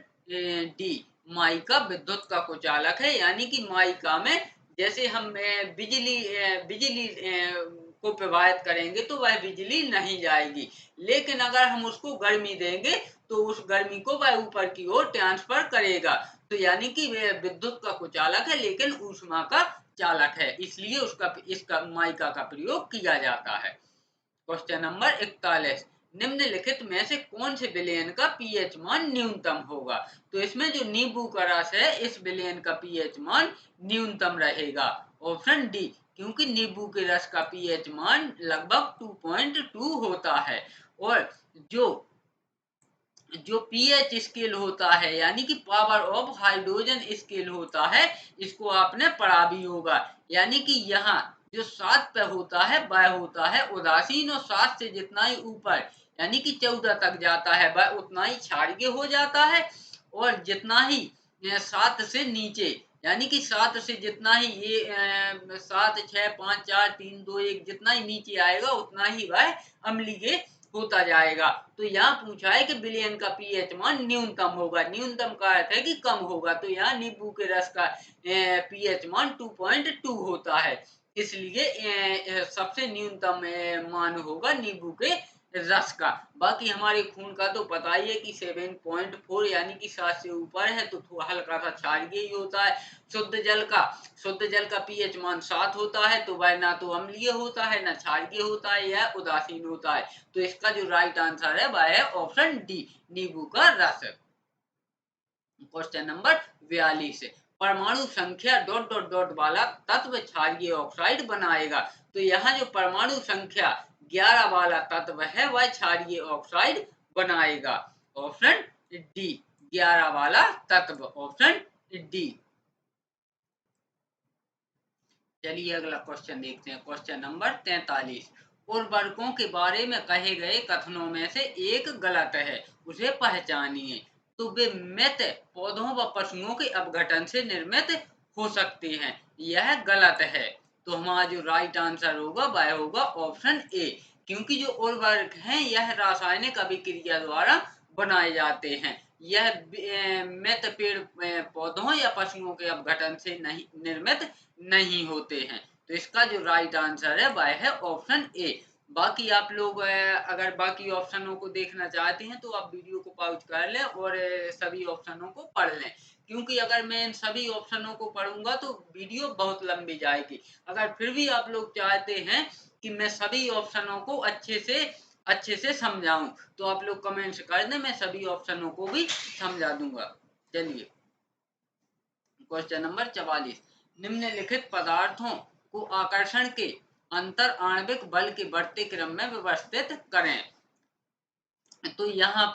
डी माइका विद्युत का कुचालक है, यानी कि माइका में जैसे हम बिजली को प्रवाहित करेंगे तो वह बिजली नहीं जाएगी, लेकिन अगर हम उसको गर्मी देंगे तो उस गर्मी को वह ऊपर की ओर ट्रांसफर करेगा। तो यानी कि वह विद्युत का कुचालक है लेकिन ऊष्मा का चालक है, इसलिए इसका माइका का प्रयोग किया जाता है। Question number 41। निम्नलिखित में से कौन से विलयन का पीएच मान न्यूनतम होगा? तो इसमें जो नींबू का रस है इस विलयन का पीएच मान न्यूनतम रहेगा। ऑप्शन डी क्योंकि नींबू के रस का पीएच मान लगभग 2.2 होता है। और जो पीएच स्केल होता है यानी कि पावर ऑफ हाइड्रोजन स्केल होता है, इसको आपने पढ़ा भी होगा। यानी कि यहाँ जो 7 पे होता है वह होता है उदासीन, और 7 से जितना ही ऊपर यानी कि 14 तक जाता है वह उतना ही क्षारीय हो जाता है, और जितना ही 7 से नीचे यानी कि 7 से जितना ही ये 7 6 5 4 3 2 1 जितना ही नीचे आएगा उतना ही वह अम्लीय होता जाएगा। तो यहाँ पूछा है कि विलयन का पीएच मान न्यूनतम होगा। न्यूनतम का अर्थ है कि कम होगा, तो यहाँ नींबू के रस का पीएच मान 2.2 होता है। इसलिए सबसे न्यूनतम मान होगा नींबू के रस का। बाकी हमारे खून का तो पता ही है कि 7.4 यानी कि 7 से ऊपर है तो थोड़ा हल्का सा क्षारीय ही होता है। शुद्ध जल का पीएच मान 7 होता है तो वह ना तो अम्लीय होता है ना क्षारीय होता है या उदासीन होता है। तो इसका जो राइट आंसर है वह है ऑप्शन डी, नींबू का रस। क्वेश्चन नंबर 42, परमाणु संख्या डॉट डॉट डॉट वाला तत्व क्षारीय ऑक्साइड बनाएगा। तो यहाँ जो परमाणु संख्या 11 वाला तत्व है वह क्षारीय ऑक्साइड बनाएगा। ऑप्शन डी, 11 वाला तत्व, ऑप्शन डी। चलिए अगला क्वेश्चन देखते हैं। क्वेश्चन नंबर 43, उर्वरकों के बारे में कहे गए कथनों में से एक गलत है, उसे पहचानिए। तो वे मृत पौधों व पशुओं के अपघटन से निर्मित हो सकते हैं, यह गलत है। तो हमारा जो राइट आंसर होगा वह होगा ऑप्शन ए, क्योंकि जो उर्वरक हैं यह रासायनिक अभिक्रिया द्वारा बनाए जाते हैं। यह मृत पेड़ पौधों या पशुओं के अपघटन से नहीं निर्मित नहीं होते हैं। तो इसका जो राइट आंसर है वह है ऑप्शन ए। बाकी आप लोग अगर बाकी ऑप्शनों को देखना चाहते हैं तो आप वीडियो को पॉज कर लें और सभी ऑप्शनों को पढ़ लें, क्योंकि अगर मैं इन सभी ऑप्शनों को पढ़ूंगा तो वीडियो बहुत लंबी जाएगी। अगर फिर भी आप लोग चाहते हैं कि मैं सभी ऑप्शनों को अच्छे से समझाऊं तो आप लोग कमेंट्स कर दें, मैं सभी ऑप्शनों को भी समझा दूंगा। चलिए क्वेश्चन नंबर 44, निम्नलिखित पदार्थों को आकर्षण के अंतर आणविक बल के बढ़ते क्रम में व्यवस्थित करें। तो यहाँ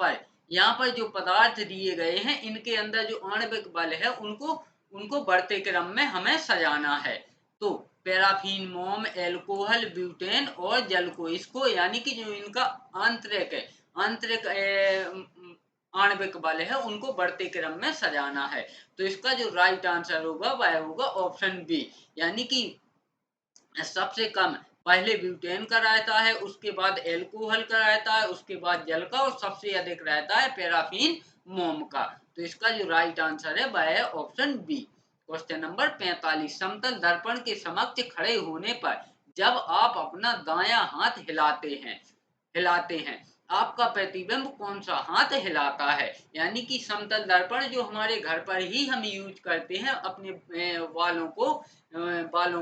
पर जो पदार्थ दिए गए हैं इनके अंदर जो आणविक बल है उनको बढ़ते क्रम में हमें सजाना है। तो पैराफिन, मोम, एल्कोहल, ब्यूटेन और जल को, इसको यानी कि जो इनका आंतरिक आणविक बल है उनको बढ़ते क्रम में सजाना है। तो इसका जो राइट आंसर होगा वह होगा ऑप्शन बी, यानी कि सबसे कम पहले ब्यूटेन का रहता है, उसके बाद एल्कोहल का रहता है, उसके बाद जल का, और सबसे अधिक रहता है पैराफिन, मोम का। तो इसका जो राइट आंसर है वह है ऑप्शन बी। क्वेश्चन नंबर 45, समतल दर्पण के समक्ष खड़े होने पर जब आप अपना दायां हाथ हिलाते हैं आपका प्रतिबिंब कौन सा हाथ हिलाता है। यानी कि समतल दर्पण जो हमारे घर पर ही हम यूज करते हैं अपने बालों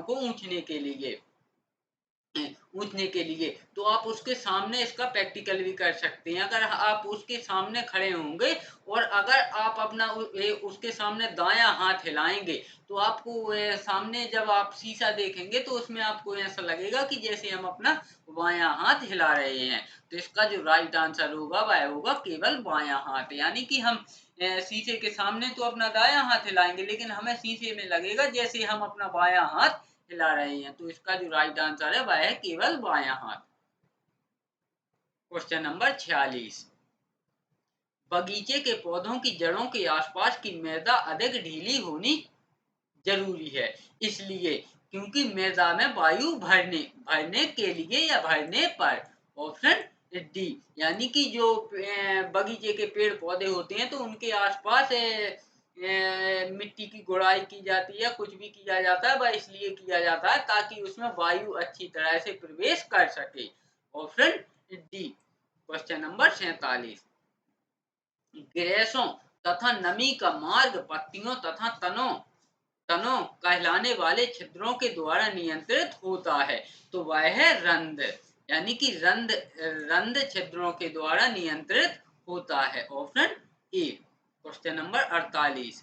को ऊंचने के लिए, तो आप उसके सामने इसका प्रैक्टिकल भी कर सकते हैं। अगर आप उसके सामने खड़े होंगे और अगर आप अपना उसके सामने दायां हाथ हिलाएंगे तो आपको सामने जब आप शीशा देखेंगे तो उसमें आपको ऐसा लगेगा कि जैसे हम अपना बायां हाथ हिला रहे हैं। तो इसका जो राइट आंसर होगा वह होगा केवल बायां हाथ, यानी कि हम शीशे के सामने तो अपना दायां हाथ हिलाएंगे लेकिन हमें शीशे में लगेगा जैसे हम अपना बायां हाथ हिला रहे हैं। तो इसका जो राइट आंसर है वह है केवल बायां हाथ। क्वेश्चन नंबर 46, बगीचे के पौधों की जड़ों के आसपास की मृदा अधिक ढीली होनी जरूरी है, इसलिए क्योंकि मृदा में वायु भरने के लिए या भरने पर। ऑप्शन डी, यानी कि जो बगीचे के पेड़ पौधे होते हैं तो उनके आसपास मिट्टी की गुड़ाई की जाती है, कुछ भी किया जाता है वह इसलिए किया जाता है ताकि उसमें वायु अच्छी तरह से प्रवेश कर सके। Option D. क्वेश्चन नंबर 47, ग्रेसों तथा नमी का मार्ग पत्तियों तथा तनों कहलाने वाले छिद्रों के द्वारा नियंत्रित होता है। तो वह है रंध्र, यानी कि रंध्र छिद्रों के द्वारा नियंत्रित होता है। Option A. क्वेश्चन नंबर 48,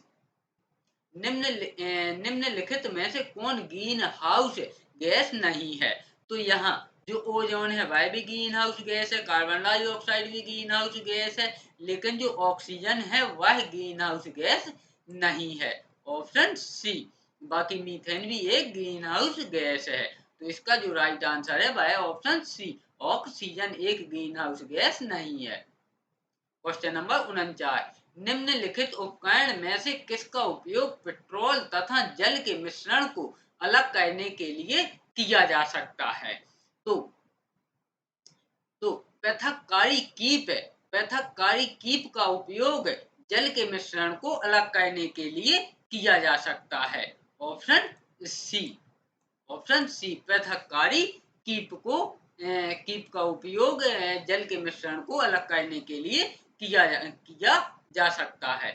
निम्नलिखित में से कौन ग्रीन हाउस गैस नहीं है। तो यहाँ जो ओजोन है वह भी ग्रीन हाउस गैस है, कार्बन डाइऑक्साइड भी ग्रीन हाउस गैस है, लेकिन जो ऑक्सीजन है वह ग्रीन हाउस गैस नहीं है। Option C. बाकी मीथेन भी एक ग्रीन हाउस गैस है। तो इसका जो राइट आंसर है वह है ऑप्शन सी, ऑक्सीजन एक ग्रीन हाउस गैस नहीं है। क्वेश्चन नंबर 49, निम्नलिखित उपकरण में से किसका उपयोग पेट्रोल तथा जल के मिश्रण को अलग करने के लिए किया जा सकता है। तो पृथककारी कीप का उपयोग जल के मिश्रण को अलग करने के लिए किया जा सकता है। ऑप्शन सी, ऑप्शन सी, पृथककारी कीप का उपयोग जल के मिश्रण को अलग करने के लिए किया जा सकता है।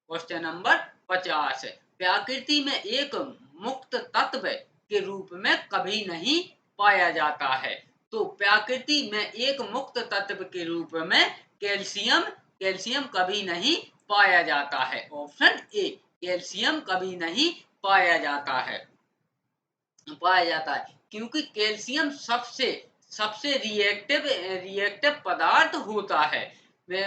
क्वेश्चन नंबर 50, प्रकृति में एक मुक्त तत्व के रूप में कभी नहीं पाया जाता है। तो प्रकृति में एक मुक्त तत्व के रूप में कैल्शियम कैल्शियम कभी नहीं पाया जाता है। ऑप्शन ए, कैल्शियम कभी नहीं पाया जाता है क्योंकि कैल्शियम सबसे सबसे रिएक्टिव पदार्थ होता है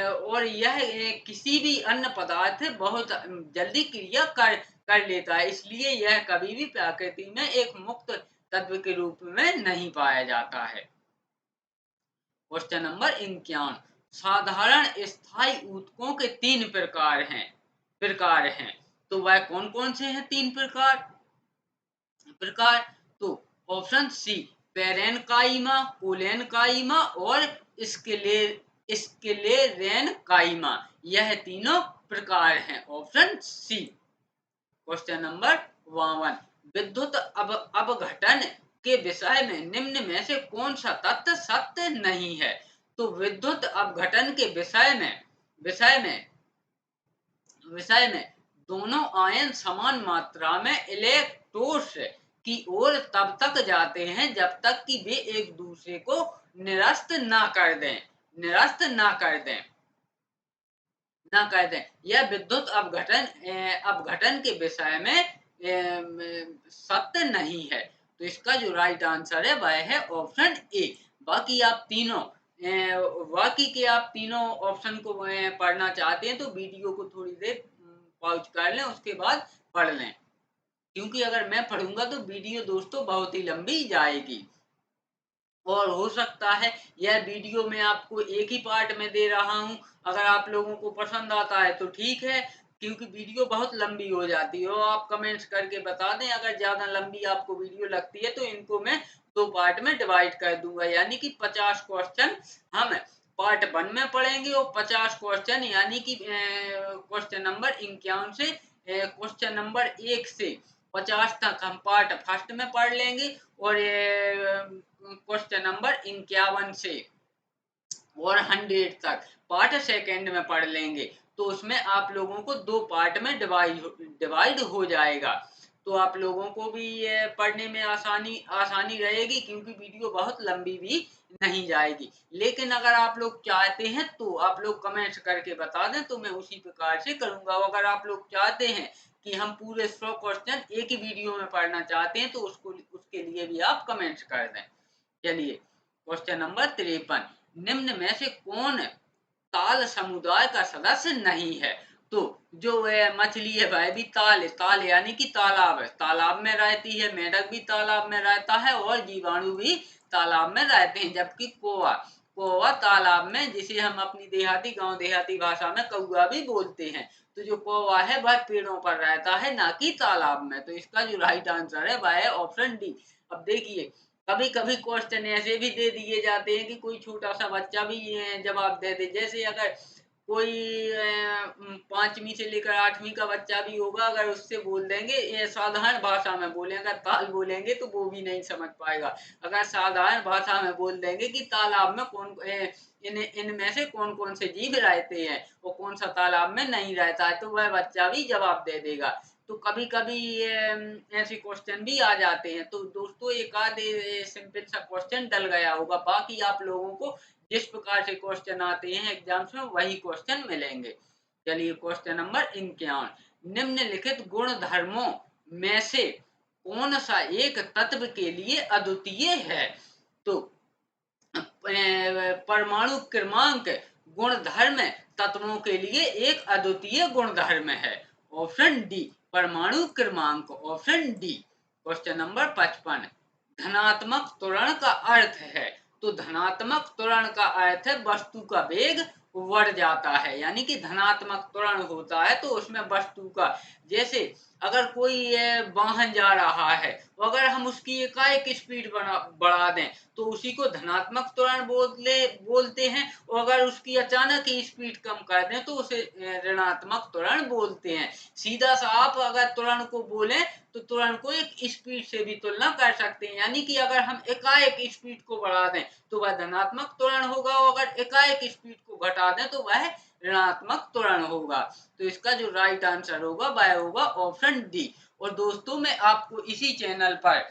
और यह किसी भी अन्य पदार्थ बहुत जल्दी क्रिया कर लेता है, इसलिए यह कभी भी प्रकृति में एक मुक्त तत्व के रूप में नहीं पाया जाता है। क्वेश्चन नंबर 51, साधारण स्थायी ऊतकों के 3 प्रकार हैं। तो वह कौन कौन से हैं 3 प्रकार? तो ऑप्शन सी, पेरेनकाइमा, कोलेनकाइमा और स्क्लेरेनकाइमा, यह तीनों प्रकार हैं। Option C. क्वेश्चन नंबर 52, विद्युत अपघटन के विषय में निम्न में से कौन सा तथ्य सत्य नहीं है? तो विद्युत अपघटन के विषय में दोनों आयन समान मात्रा में इलेक्ट्रोड्स की ओर तब तक जाते हैं जब तक कि वे एक दूसरे को निरस्त ना कर दें। यह विद्युत अपघटन के विषय में सत्य नहीं है। तो इसका जो राइट आंसर है वह है ऑप्शन ए। बाकी के आप तीनों ऑप्शन को पढ़ना चाहते हैं तो वीडियो को थोड़ी देर पॉज कर लें, उसके बाद पढ़ लें, क्योंकि अगर मैं पढ़ूंगा तो वीडियो दोस्तों बहुत ही लंबी जाएगी और हो सकता है यह वीडियो मैं आपको एक ही पार्ट में दे रहा हूं। अगर आप लोगों को पसंद आता है तो ठीक है, क्योंकि वीडियो बहुत लंबी हो जाती है। और आप कमेंट्स करके बता दें अगर ज्यादा लंबी आपको वीडियो लगती है तो इनको मैं 2 पार्ट में डिवाइड कर दूंगा, यानी कि 50 क्वेश्चन हम पार्ट 1 में पढ़ेंगे और 50 क्वेश्चन यानी कि क्वेश्चन नंबर 51 से क्वेश्चन नंबर 1 से 50 तक हम पार्ट फर्स्ट में पढ़ लेंगे और क्वेश्चन नंबर 51 से और 100 तक पार्ट सेकंड में पढ़ लेंगे। तो उसमें आप लोगों को 2 पार्ट में डिवाइड हो जाएगा, तो आप लोगों को भी ये पढ़ने में आसानी रहेगी, क्योंकि वीडियो बहुत लंबी भी नहीं जाएगी। लेकिन अगर आप लोग चाहते हैं तो आप लोग कमेंट्स करके बता दें तो मैं उसी प्रकार से करूंगा। अगर आप लोग चाहते हैं कि हम पूरे 100 क्वेश्चन एक ही वीडियो में पढ़ना चाहते हैं तो उसके लिए भी आप कमेंट्स कर दें। चलिए क्वेश्चन नंबर 53, निम्न में से कौन ताल समुदाय का सदस्य नहीं है? तो जो मछली है वह भी ताल यानी कि तालाब में रहती है, मेढक भी तालाब में रहता है और जीवाणु भी तालाब में रहते हैं, जबकि कौवा तालाब में, जिसे हम अपनी गांव देहाती भाषा में कौआ भी बोलते हैं, तो जो कौवा है वह पेड़ों पर रहता है ना कि तालाब में। तो इसका जो राइट आंसर है वह है ऑप्शन डी। अब देखिए कभी कभी क्वेश्चन ऐसे भी दे दिए जाते हैं कि कोई छोटा सा बच्चा भी जवाब दे दे। जैसे अगर कोई 5वीं से लेकर 8वीं का बच्चा भी होगा, अगर उससे बोल देंगे ये साधारण भाषा में बोले, अगर ताल बोलेंगे तो वो भी नहीं समझ पाएगा। अगर साधारण भाषा में बोल देंगे कि तालाब में इनमें से कौन कौन से जीव रहते हैं और कौन सा तालाब में नहीं रहता है, तो वह बच्चा भी जवाब दे देगा। तो कभी कभी ऐसे क्वेश्चन भी आ जाते हैं। तो दोस्तों एक आधे सिंपल सा क्वेश्चन डल गया होगा, बाकी आप लोगों को जिस प्रकार से क्वेश्चन आते हैं एग्जाम्स में वही क्वेश्चन मिलेंगे। चलिए क्वेश्चन नंबर 51, निम्नलिखित गुण धर्मों में से कौन सा एक तत्व के लिए अद्वितीय है? तो परमाणु क्रमांक गुणधर्म तत्वों के लिए एक अद्वितीय गुणधर्म है। ऑप्शन डी परमाणु क्रमांक, ऑप्शन डी। क्वेश्चन नंबर 55, धनात्मक त्वरण का अर्थ है? तो धनात्मक त्वरण का अर्थ है वस्तु का वेग बढ़ जाता है, यानी कि धनात्मक त्वरण होता है तो उसमें वस्तु का जैसे अगर कोई वाहन जा रहा है, तो अगर हम उसकी एकाएक स्पीड बढ़ा दें तो उसी को धनात्मक त्वरण बोलते हैं, और अगर उसकी अचानक ही स्पीड कम कर दें तो उसे ऋणात्मक त्वरण बोलते हैं। सीधा सा आप अगर त्वरण को बोलें तो त्वरण को एक स्पीड से भी तुलना कर सकते हैं, यानी कि अगर हम एकाएक स्पीड को बढ़ा दें तो वह धनात्मक त्वरण होगा, और अगर एकाएक स्पीड को घटा दें तो वह ऋणात्मक त्वरण होगा। तो इसका जो राइट आंसर होगा वह होगा ऑप्शन डी। और दोस्तों मैं आपको इसी चैनल पर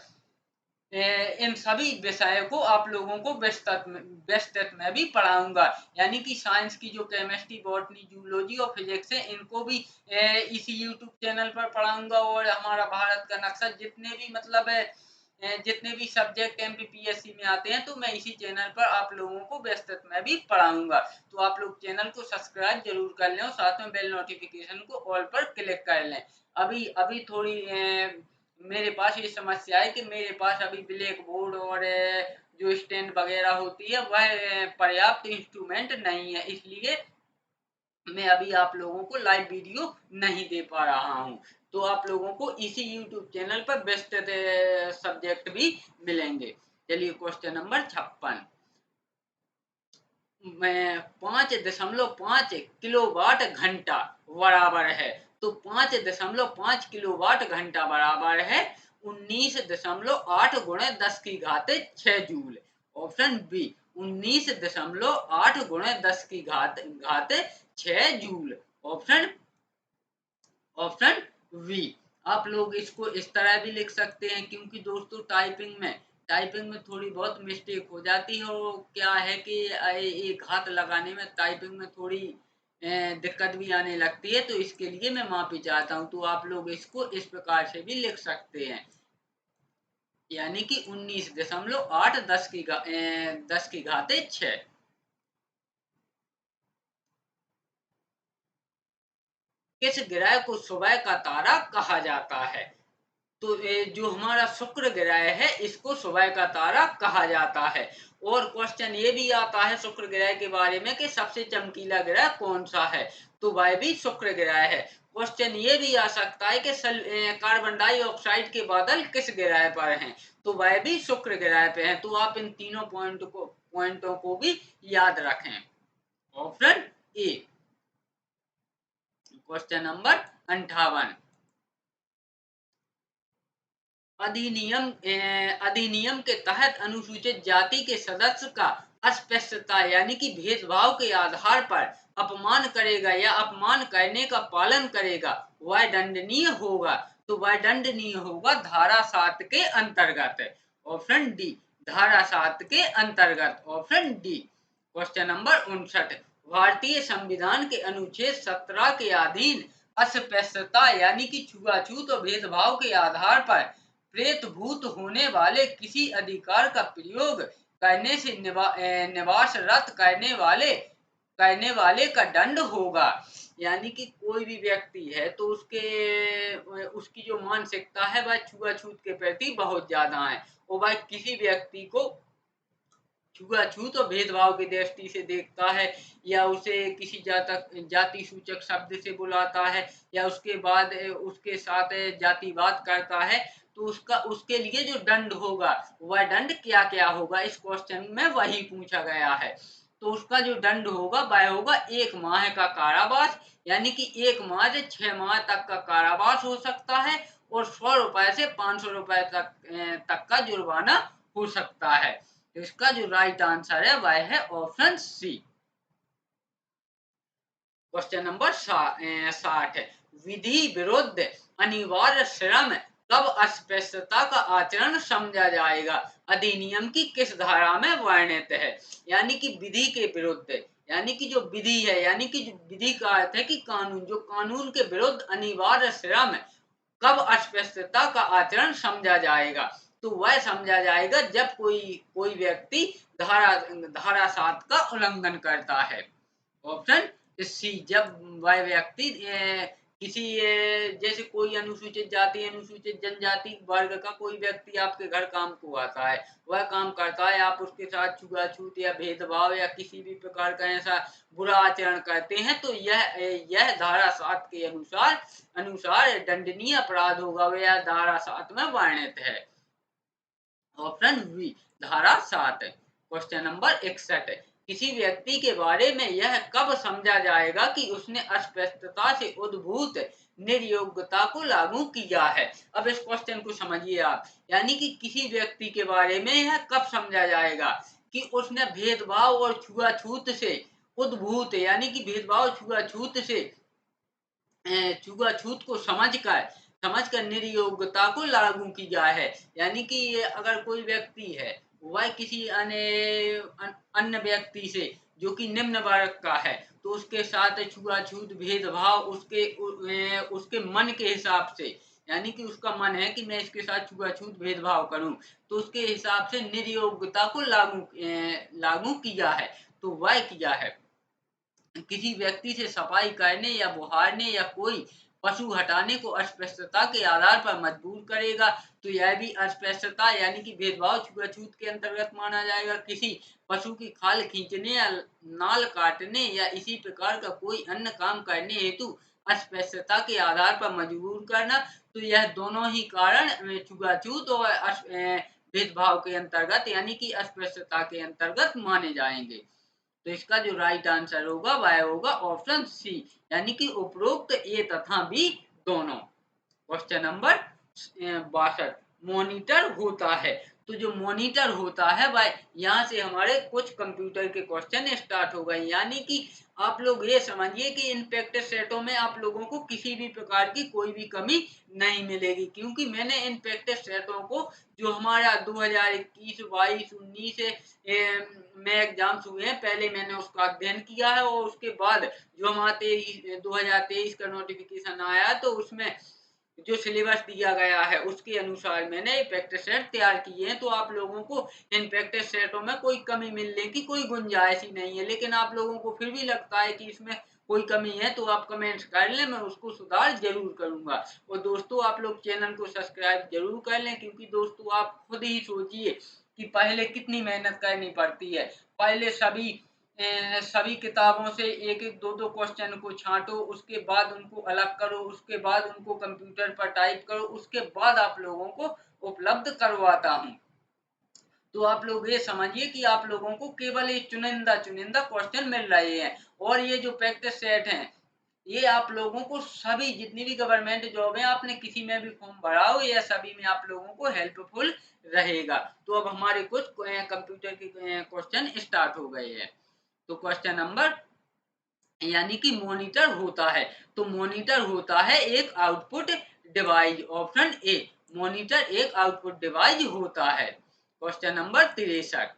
इन सभी विषयों को आप लोगों को व्यस्तत में भी पढ़ाऊंगा, यानी कि साइंस की जो केमिस्ट्री, बॉटनी, जूलॉजी और फिजिक्स है इनको भी इसी यूट्यूब चैनल पर पढ़ाऊंगा। और हमारा भारत का नक्शा जितने भी मतलब जितने भी सब्जेक्ट एमपीपीएससी में आते हैं तो मैं इसी चैनल पर आप लोगों को व्यस्तत में भी पढ़ाऊंगा। तो आप लोग चैनल को सब्सक्राइब जरूर कर लें और साथ में बेल नोटिफिकेशन को ऑल पर क्लिक कर लें। अभी अभी थोड़ी मेरे पास ये समस्या है कि मेरे पास अभी ब्लैक बोर्ड और जो स्टैंड वगैरह होती है वह पर्याप्त इंस्ट्रूमेंट नहीं है, इसलिए मैं अभी आप लोगों को लाइव वीडियो नहीं दे पा रहा हूं। तो आप लोगों को इसी YouTube चैनल पर बेस्ट सब्जेक्ट भी मिलेंगे। चलिए क्वेश्चन नंबर 56 में 5.5 किलोवाट घंटा बराबर है, तो 5.5 किलोवाट घंटा बराबर है 19.8 गुणे 10 की घात 6 जूल। ऑप्शन बी 19.8 गुणे 10 की घात 6 जूल। Option option we. आप लोग इसको इस तरह भी लिख सकते हैं, क्योंकि दोस्तों टाइपिंग में थोड़ी बहुत मिस्टेक हो जाती है, और क्या है कि एक हाथ लगाने में टाइपिंग में थोड़ी दिक्कत भी आने लगती है, तो इसके लिए मैं माफी चाहता हूं। तो आप लोग इसको इस प्रकार से भी लिख सकते हैं, यानी कि 19.8 10 की घात 6। किस ग्रह को सुबह का तारा कहा जाता है? तो जो हमारा शुक्र ग्रह है इसको सुबह का तारा कहा जाता है। और क्वेश्चन ये भी आता है शुक्र ग्रह के बारे में कि सबसे चमकीला ग्रह कौन सा है, तो वह भी शुक्र ग्रह है। क्वेश्चन ये भी आ सकता है कि कार्बन डाइऑक्साइड के बादल किस ग्रह पर हैं, तो वह भी शुक्र ग्रह पे हैं। तो आप इन तीनों पॉइंटों को भी याद रखें। Option A. क्वेश्चन नंबर 58 अधिनियम के तहत अनुसूचित जाति के सदस्य का अस्पृश्यता यानी कि भेदभाव के आधार पर अपमान करेगा या अपमान करने का पालन करेगा वह दंडनीय होगा, तो वह दंडनीय होगा धारा 7 के अंतर्गत। ऑप्शन डी धारा 7 के अंतर्गत। Option D. क्वेश्चन नंबर 59 भारतीय संविधान के अनुच्छेद 17 के अधीन अस्पृश्यता यानी कि छुआछूत और भेदभाव के आधार पर प्रेतभूत होने वाले किसी अधिकार का प्रयोग करने से निवास रद्द करने वाले का दंड होगा। यानी कि कोई भी व्यक्ति है तो उसकी जो मानसिकता है वह छुआछूत के प्रति बहुत ज्यादा है, और वह किसी व्यक्ति को छुआछूत और भेदभाव की दृष्टि से देखता है, या उसे किसी जाति सूचक शब्द से बुलाता है, या उसके बाद उसके साथ जातिवाद करता है, तो उसके लिए जो दंड होगा वह दंड क्या क्या होगा, इस क्वेश्चन में वही पूछा गया है। तो उसका जो दंड होगा वह होगा 1 माह का कारावास, यानी कि 1 माह से 6 माह तक का कारावास हो सकता है, और 100 रुपए से 500 रुपए तक का जुर्माना हो सकता है। तो इसका जो राइट आंसर है वह है ऑप्शन सी। क्वेश्चन नंबर 60 विधि विरुद्ध अनिवार्य श्रम कब अस्पृश्यता का आचरण समझा जाएगा? अधिनियम की किस धारा में वर्णित है? यानी कि विधि के विरुद्ध, यानी कि जो विधि है, यानी कि जो विधि का अर्थ है कि कानून, जो कानून के विरुद्ध अनिवार्य श्रम कब अस्पृश्यता का आचरण समझा जाएगा? तो वह समझा जाएगा जब कोई व्यक्ति धारा 7 का उल्लंघन करता है। ऑप्शन सी जब वह व्यक्ति किसी जैसे कोई अनुसूचित जाति अनुसूचित जनजाति वर्ग का कोई व्यक्ति आपके घर काम को आता है, वह काम करता है, आप उसके साथ छुआछूत या भेदभाव या किसी भी प्रकार का ऐसा बुरा आचरण करते हैं तो यह धारा 7 के अनुसार अनुसार दंडनीय अपराध होगा। वह धारा 7 में वर्णित है। ऑप्शन बी धारा 7। क्वेश्चन नंबर 61, किसी व्यक्ति के बारे में यह कब समझा जाएगा कि उसने अस्पष्टता से उद्भूत निर्योग्यता को लागू किया है। अब इस क्वेश्चन को समझिए आप, यानी कि किसी व्यक्ति के बारे में यह कब समझा जाएगा कि उसने भेदभाव और छुआछूत से उद्भूत, यानी कि भेदभाव छुआछूत से छुआछूत को समझकर निर्योग्यता को लागू किया है। यानी कि ये अगर कोई व्यक्ति है वह किसी अन्य व्यक्ति से जो कि निम्न वर्ग का है तो उसके साथ छुआछूत भेदभाव उसके मन के हिसाब से, यानी कि उसका मन है कि मैं इसके साथ छुआछूत भेदभाव करूं, तो उसके हिसाब से निर्योग्यता को लागू किया है। तो वह किया है किसी व्यक्ति से सफाई करने या बुहारने या कोई पशु हटाने को अस्पष्टता के आधार पर मजबूर करेगा, तो यह भी अस्पष्टता यानी कि भेदभाव छुआछूत के अंतर्गत माना जाएगा। किसी पशु की खाल खींचने या नाल काटने या इसी प्रकार का कोई अन्य काम करने हेतु अस्पष्टता के आधार पर मजबूर करना, तो यह दोनों ही कारण छुआछूत और भेदभाव के अंतर्गत यानी कि अस्पष्टता के अंतर्गत माने जाएंगे। तो इसका जो राइट आंसर होगा वह होगा ऑप्शन सी, यानी कि उपरोक्त ए तथा बी दोनों। क्वेश्चन नंबर 62, मॉनिटर होता है। तो जो मॉनिटर होता है वह यहाँ से हमारे कुछ कंप्यूटर के क्वेश्चन स्टार्ट हो गए। यानी कि आप लोग ये समझिए कि इन प्रैक्टिस सेटों में आप लोगों को किसी भी प्रकार की कोई भी कमी नहीं मिलेगी, क्योंकि मैंने इन प्रैक्टिस सेटों को जो हमारा 2021, 22, 19 में एग्जाम्स हुए हैं पहले मैंने उसका अध्ययन किया है, और उसके बाद जो हमारे 2023 का नोटिफिकेशन आया तो उसमें जो सिलेबस दिया गया है उसके अनुसार मैंने प्रैक्टिस सेट तैयार किए हैं। तो आप लोगों को इन प्रैक्टिस सेटों में कोई कमी मिलने की कोई गुंजाइश ही नहीं है। लेकिन आप लोगों को फिर भी लगता है कि इसमें कोई कमी है तो आप कमेंट्स कर लें, मैं उसको सुधार जरूर करूंगा। और दोस्तों आप लोग चैनल को सब्सक्राइब जरूर कर लें, क्योंकि दोस्तों आप खुद ही सोचिए कि पहले कितनी मेहनत करनी पड़ती है। पहले सभी किताबों से एक एक दो दो क्वेश्चन को छांटो, उसके बाद उनको अलग करो, उसके बाद उनको कंप्यूटर पर टाइप करो, उसके बाद आप लोगों को उपलब्ध करवाता हूं। तो आप लोग ये समझिए कि आप लोगों को केवल ये चुनिंदा चुनिंदा क्वेश्चन मिल रहे हैं, और ये जो प्रैक्टिस सेट हैं ये आप लोगों को सभी जितनी भी गवर्नमेंट जॉब है आपने किसी में भी फॉर्म भरा हो या सभी में आप लोगों को हेल्पफुल रहेगा। तो अब हमारे कुछ कंप्यूटर के क्वेश्चन स्टार्ट हो गए हैं। तो क्वेश्चन नंबर, यानी कि मॉनिटर होता है। तो मॉनिटर होता है एक output device. Option A monitor एक आउटपुट डिवाइस होता है। क्वेश्चन नंबर 63,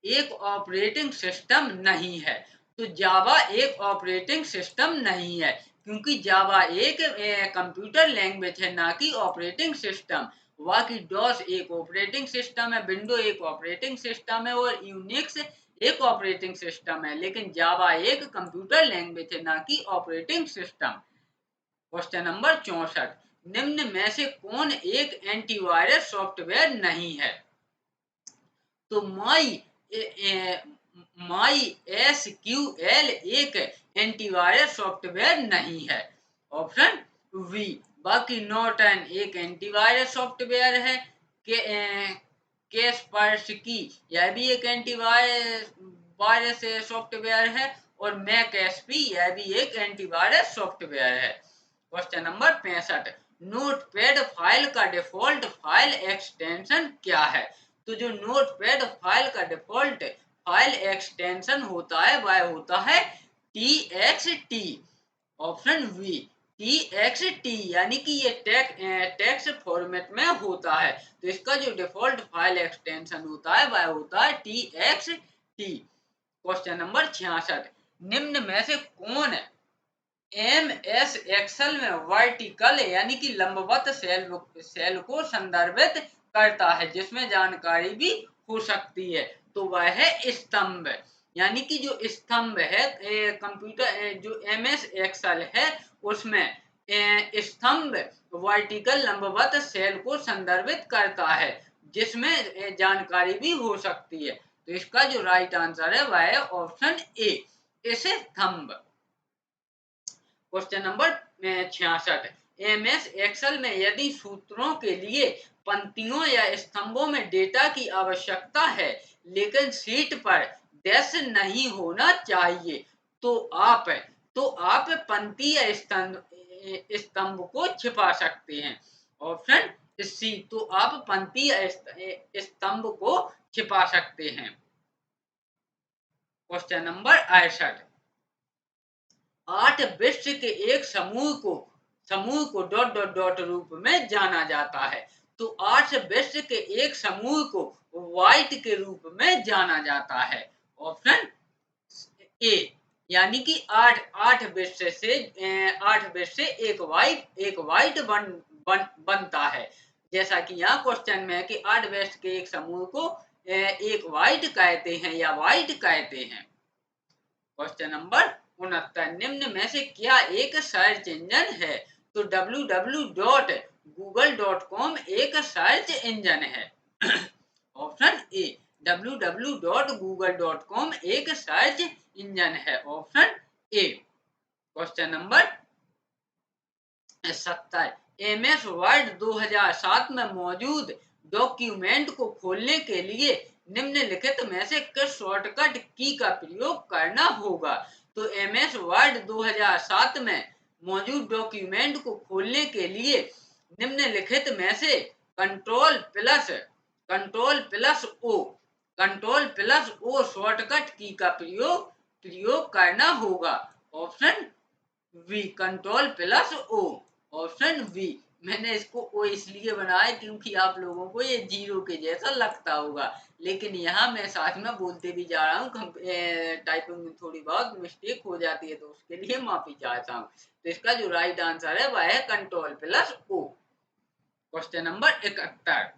एक ऑपरेटिंग सिस्टम नहीं है। तो जावा एक ऑपरेटिंग सिस्टम नहीं है, क्योंकि जावा एक कंप्यूटर लैंग्वेज है, ना कि ऑपरेटिंग सिस्टम। बाकी डॉस एक ऑपरेटिंग सिस्टम है, विंडो एक ऑपरेटिंग सिस्टम है, और यूनिक्स एक ऑपरेटिंग सिस्टम है, लेकिन जावा एक कंप्यूटर लैंग्वेज है, ना कि ऑपरेटिंग सिस्टम। क्वेश्चन नंबर 64, निम्न में से कौन एक एंटीवायरस सॉफ्टवेयर नहीं है। तो माई एसक्यूएल एक एंटीवायरस सॉफ्टवेयर नहीं है। Option B. बाकी नॉर्टन एक एंटीवायरस सॉफ्टवेयर है। कैस्पर्सकी यह भी एक एंटीवायरस सॉफ्टवेयर है, और मैकएसपी यह भी एक एंटीवायरस सॉफ्टवेयर है। क्वेश्चन नंबर 65, नोटपैड फाइल का डिफॉल्ट फाइल एक्सटेंशन क्या है। तो जो नोटपैड फाइल का डिफॉल्ट फाइल एक्सटेंशन होता है वह होता है TXT। ऑप्शन वी TXT, यानी कि ये टेक्स्ट फॉर्मेट में होता है, तो इसका जो डिफॉल्ट फाइल एक्सटेंशन होता है वह होता है TXT। क्वेश्चन नंबर 66, निम्न में से कौन MS एक्सेल में वर्टिकल यानी कि लंबवत सेल को संदर्भित करता है, जिसमें जानकारी भी हो सकती है। तो वह है स्तंभ। यानी कि जो स्तंभ है कंप्यूटर जो एमएस एक्सेल है उसमें स्तंभ वर्टिकल लंबवत सेल को संदर्भित करता है जिसमें जानकारी भी हो सकती है। तो इसका जो राइट आंसर है वह है ऑप्शन ए, इसे स्तंभ। क्वेश्चन नंबर 66, एमएस एक्सेल में यदि सूत्रों के लिए पंक्तियों या स्तंभों में डेटा की आवश्यकता है लेकिन शीट पर डैश नहीं होना चाहिए तो आप पंक्ति या स्तंभ को छिपा सकते हैं। ऑप्शन सी, तो आप पंक्ति या स्तंभ को छिपा सकते हैं। क्वेश्चन नंबर 68, 8 वृक्ष के एक समूह को डॉट डॉट डॉट रूप में जाना जाता है। तो 8 वृक्ष के एक समूह को वाइट के रूप में जाना जाता है। ऑप्शन ए, यानी कि 8 वृक्ष से एक वाइट बनता है। जैसा कि यहाँ क्वेश्चन में है कि 8 वृक्ष के एक समूह को एक वाइट कहते हैं या वाइट कहते हैं। क्वेश्चन नंबर 69, निम्न में से क्या एक सर्च इंजन है? तो www.google.com एक सर्च इंजन है। ऑप्शन ए, www.google.com एक सर्च इंजन है। Option A. Question number 70, MS word 2007 में मौजूद डॉक्यूमेंट को खोलने के लिए निम्नलिखित में से किस शॉर्टकट की का प्रयोग करना होगा? तो एमएस वर्ड 2007 में मौजूद डॉक्यूमेंट को खोलने के लिए निम्नलिखित में से कंट्रोल प्लस ओ शॉर्टकट की का प्रयोग करना होगा। Option B, control plus O. Option B. मैंने इसको ओ इसलिए बनाया क्योंकि आप लोगों को ये जीरो के जैसा लगता होगा, लेकिन यहाँ मैं साथ में बोलते भी जा रहा हूँ, टाइपिंग में थोड़ी बहुत मिस्टेक हो जाती है तो उसके लिए माफी चाहता हूँ। तो इसका जो राइट आंसर है वह है control plus O. Question number 71,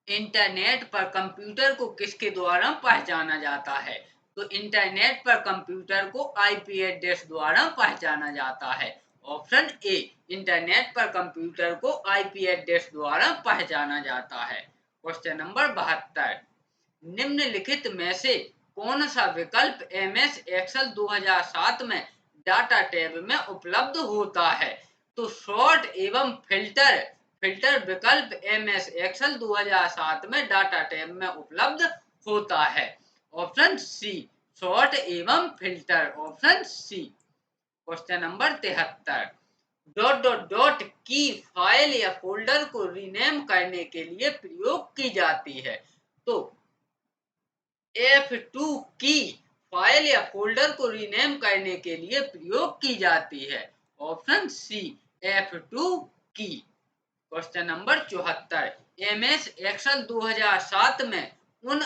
internet पर कंप्यूटर को किसके द्वारा पहचाना जाता है? तो इंटरनेट पर कंप्यूटर को आईपी एड्रेस द्वारा पहचाना जाता है। ऑप्शन ए, इंटरनेट पर कंप्यूटर को आईपी एड्रेस द्वारा पहचाना जाता है। क्वेश्चन नंबर 72, निम्नलिखित में से कौन सा विकल्प एमएस एक्सेल 2007 में डाटा टैब में उपलब्ध होता है? तो शॉर्ट एवं फिल्टर विकल्प एमएस एक्सेल 2007 में डाटा टैब में उपलब्ध होता है। ऑप्शन सी, शॉर्ट एवं filter. Option C. Question number 73, dot dot डॉट की फाइल या फोल्डर को रीनेम करने के लिए प्रयोग की जाती है। तो F2 की फाइल या फोल्डर को रीनेम करने के लिए प्रयोग की जाती है। ऑप्शन सी, F2 की। क्वेश्चन नंबर 74, एमएस एक्सेल 2007 में उन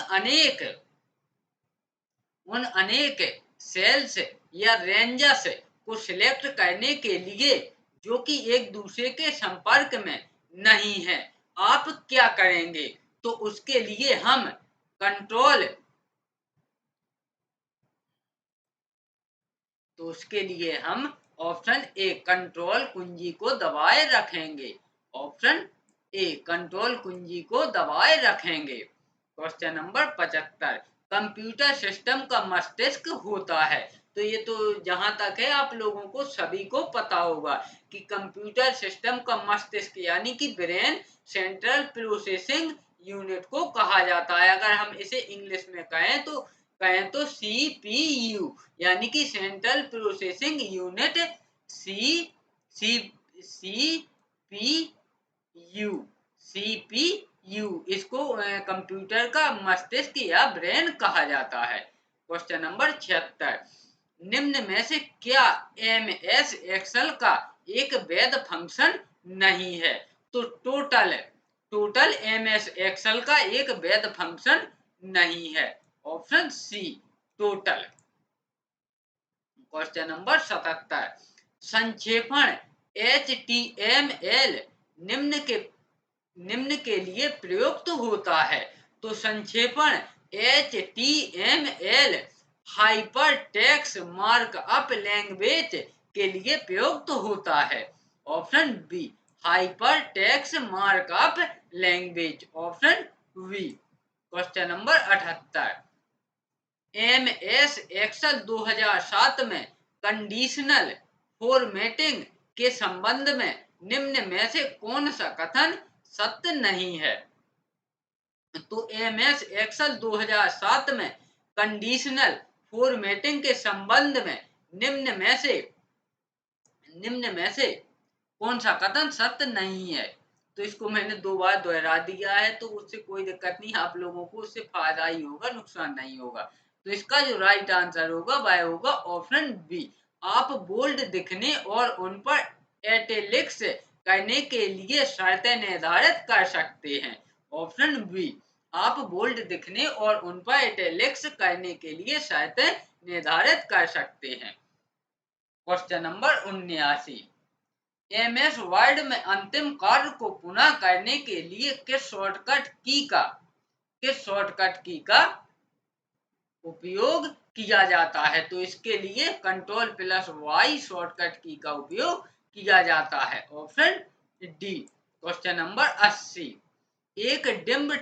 अनेक सेल्स या रेंजस को सिलेक्ट करने के लिए जो कि एक दूसरे के संपर्क में नहीं है, आप क्या करेंगे? तो उसके लिए हम ऑप्शन ए, कंट्रोल कुंजी को दबाए रखेंगे। ऑप्शन ए, कंट्रोल कुंजी को दबाए रखेंगे। क्वेश्चन नंबर 75, कंप्यूटर सिस्टम का मस्तिष्क होता है। तो ये तो जहां तक है आप लोगों को सभी को पता होगा कि कंप्यूटर सिस्टम का मस्तिष्क यानी कि ब्रेन सेंट्रल प्रोसेसिंग यूनिट को कहा जाता है। अगर हम इसे इंग्लिश में कहें तो सीपीयू यानी कि सेंट्रल प्रोसेसिंग यूनिट, सीपीयू इसको कंप्यूटर का मस्तिष्क या ब्रेन कहा जाता है। क्वेश्चन नंबर 76, निम्न में से क्या एमएस एक्सेल का एक वैध फंक्शन नहीं है? तो टोटल एमएस एक्सेल का एक वैध फंक्शन नहीं है। Option C, total. Question number 77, संक्षेपण HTML निम्न के लिए प्रयुक्त होता है। तो संक्षेपण HTML hypertext markup language के लिए प्रयुक्त होता है। Option B hypertext markup language, option B. Question number 78, MS Excel 2007 में कंडीशनल फॉर्मेटिंग के संबंध में निम्न में से कौन सा कथन सत्य नहीं है? तो MS एक्सेल 2007 में कंडीशनल फॉर्मेटिंग के संबंध में निम्न में से कौन सा कथन सत्य नहीं है? तो इसको मैंने 2 बार दोहरा दिया है, तो उससे कोई दिक्कत नहीं, आप लोगों को उससे फायदा ही होगा, नुकसान नहीं होगा। तो इसका जो राइट आंसर होगा वह होगा ऑप्शन बी। आप बोल्ड दिखने और उन पर इटैलिक्स करने के लिए शर्तें निर्धारित कर सकते हैं। ऑप्शन बी आप बोल्ड दिखने और उन पर इटैलिक्स करने के लिए शर्तें निर्धारित कर सकते हैं। क्वेश्चन नंबर 79, MS वर्ड में अंतिम कार्य को पुनः करने के लिए किस शॉर्टकट की का उपयोग किया जाता है? तो इसके लिए Ctrl+Y शॉर्टकट की का उपयोग किया जाता है। Option D. क्वेश्चन नंबर 80, एक डिम्ब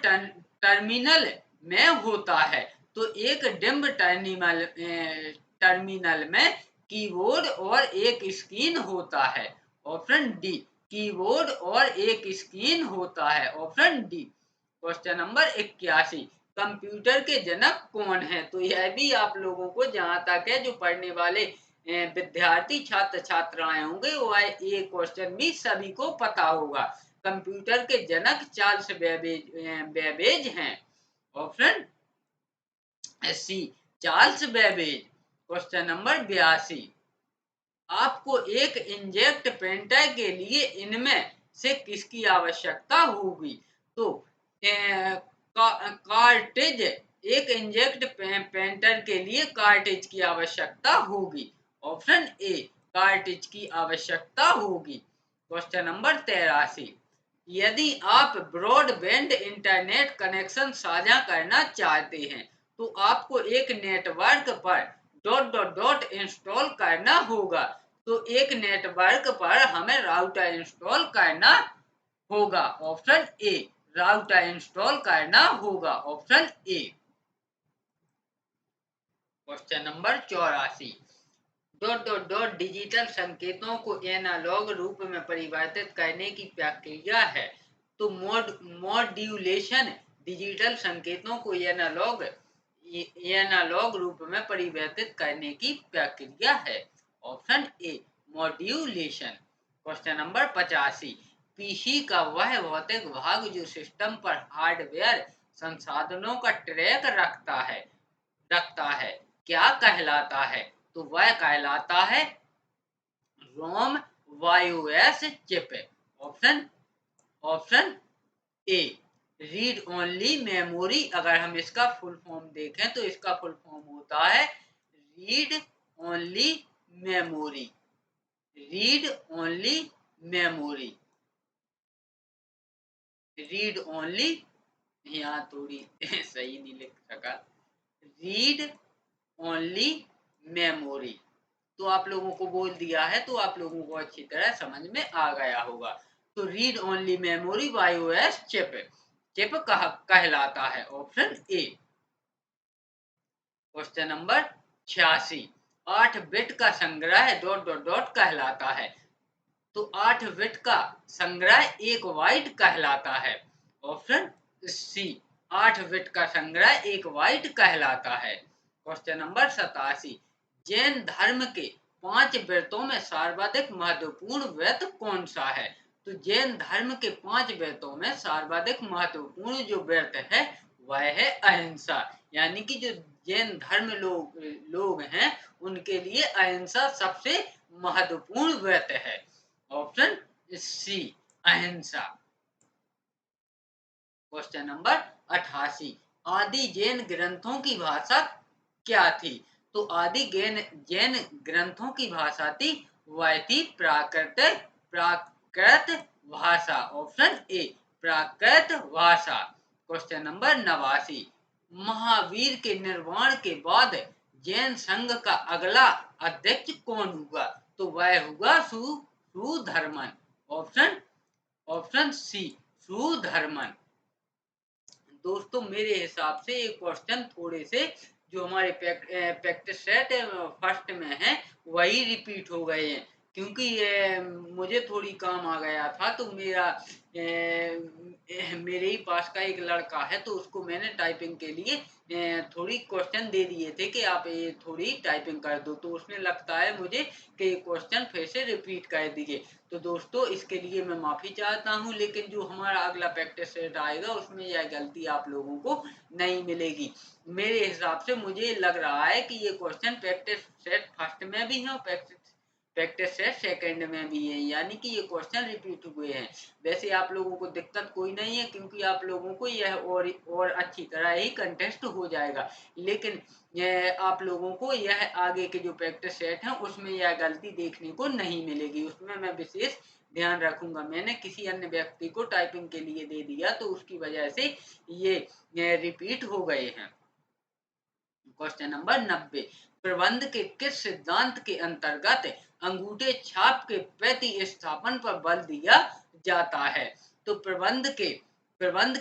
टर्मिनल में होता है। तो एक डिम्ब टर्मिनल में कीबोर्ड और एक स्क्रीन होता है। ऑप्शन डी कीबोर्ड और एक स्क्रीन होता है। Option D. Question number 81, computer के जनक कौन है? तो यह भी आप लोगों को, जहां तक है जो पढ़ने वाले विद्यार्थी छात्र छात्राएं होंगे, वह ये क्वेश्चन भी सभी को पता होगा। कंप्यूटर के जनक चार्ल्स बेबेज हैं। Option C Charles Babbage. Question number 82, आपको एक इंजेक्ट प्रिंटर के लिए इनमें से किसकी आवश्यकता होगी? तो कार्टेज, एक इंजेक्ट प्रिंटर के लिए कार्टेज की आवश्यकता होगी। ऑप्शन ए कार्टेज की आवश्यकता होगी। क्वेश्चन नंबर 83, यदि आप ब्रॉडबैंड इंटरनेट कनेक्शन साझा करना चाहते हैं तो आपको एक नेटवर्क पर ... इंस्टॉल करना होगा। तो एक नेटवर्क पर हमें राउटर इंस्टॉल करना होगा। ऑप्शन ए राउटर इंस्टॉल करना होगा। Option A. Question number 84, ... digital संकेतों को एनालॉग रूप में परिवर्तित करने की प्रक्रिया है। तो मॉड्यूलेशन डिजिटल संकेतों को एनालॉग रूप में परिवर्तित करने की प्रक्रिया है। Option A modulation. Question number 85, PC का वह भौतिक भाग जो सिस्टम पर हार्डवेयर संसाधनों का ट्रैक रखता है क्या कहलाता है? तो वह कहलाता है ROM BIOS chip. Option A read only memory. अगर हम इसका फुल फॉर्म देखें तो इसका फुल फॉर्म होता है read only memory. Read only memory. Read only, यहाँ थोड़ी सही नहीं लिख सका, रीड ओनली मेमोरी। तो आप लोगों को बोल दिया है, तो आप लोगों को अच्छी तरह समझ में आ गया होगा। तो रीड ओनली मेमोरी वाईओएस चिप कहलाता है। Option A. Question number 86, 8 bit का संग्रह ... कहलाता है। तो 8 बिट का संग्रह 1 बाइट कहलाता है। ऑप्शन सी 8 बिट का संग्रह 1 बाइट कहलाता है। क्वेश्चन नंबर 87, जैन धर्म के 5 व्रतों में सर्वाधिक महत्वपूर्ण व्रत कौन सा है? तो जैन धर्म के 5 व्रतों में सर्वाधिक महत्वपूर्ण जो व्रत है वह है अहिंसा। यानी कि जो जैन धर्म लोग हैं उनके लिए अहिंसा सबसे महत्वपूर्ण व्रत है। ऑप्शन सी अहिंसा। क्वेश्चन नंबर 88, आदि जैन ग्रंथों की भाषा क्या थी? तो आदि जैन ग्रंथों की भाषा थी, वह थी प्राकृत भाषा। ऑप्शन ए प्राकृत भाषा। क्वेश्चन नंबर 89, महावीर के निर्वाण के बाद जैन संघ का अगला अध्यक्ष कौन हुआ? तो वह हुआ Sudharman. Option option C, Sudharman. दोस्तों मेरे हिसाब से ये क्वेश्चन थोड़े से जो हमारे प्रैक्टिस सेट फर्स्ट में है वही रिपीट हो गए हैं, क्योंकि ये मुझे थोड़ी काम आ गया था, तो मेरे ही पास का एक लड़का है, तो उसको मैंने टाइपिंग के लिए थोड़ी क्वेश्चन दे दिए थे कि आप ये थोड़ी टाइपिंग कर दो, तो उसने लगता है मुझे कि ये क्वेश्चन फिर से रिपीट कर दीजिए। तो दोस्तों इसके लिए मैं माफी चाहता हूं, लेकिन जो हमारा अगला प्रैक्टिस सेट आएगा उसमें यह गलती आप लोगों को नहीं मिलेगी। मेरे हिसाब से मुझे लग रहा है कि ये क्वेश्चन प्रैक्टिस सेट फर्स्ट में भी है और प्रैक्टिस सेट सेकंड में भी है, यानी कि ये क्वेश्चन रिपीट हुए हैं। वैसे आप लोगों को दिक्कत कोई नहीं है, क्योंकि आप लोगों को यह और अच्छी तरह ही कंटेस्ट हो जाएगा, लेकिन आप लोगों को यह आगे के जो प्रैक्टिस सेट हैं उसमें यह गलती देखने को नहीं मिलेगी, उसमें मैं विशेष ध्यान रखूंगा। मैंने किसी अन्य व्यक्ति को टाइपिंग के लिए दे दिया, तो उसकी वजह से ये रिपीट हो गए हैं। क्वेश्चन नंबर 90, प्रबंध के किस सिद्धांत के अंतर्गत अंगूठे छाप के प्रतिस्थापन पर बल दिया जाता है? तो प्रबंध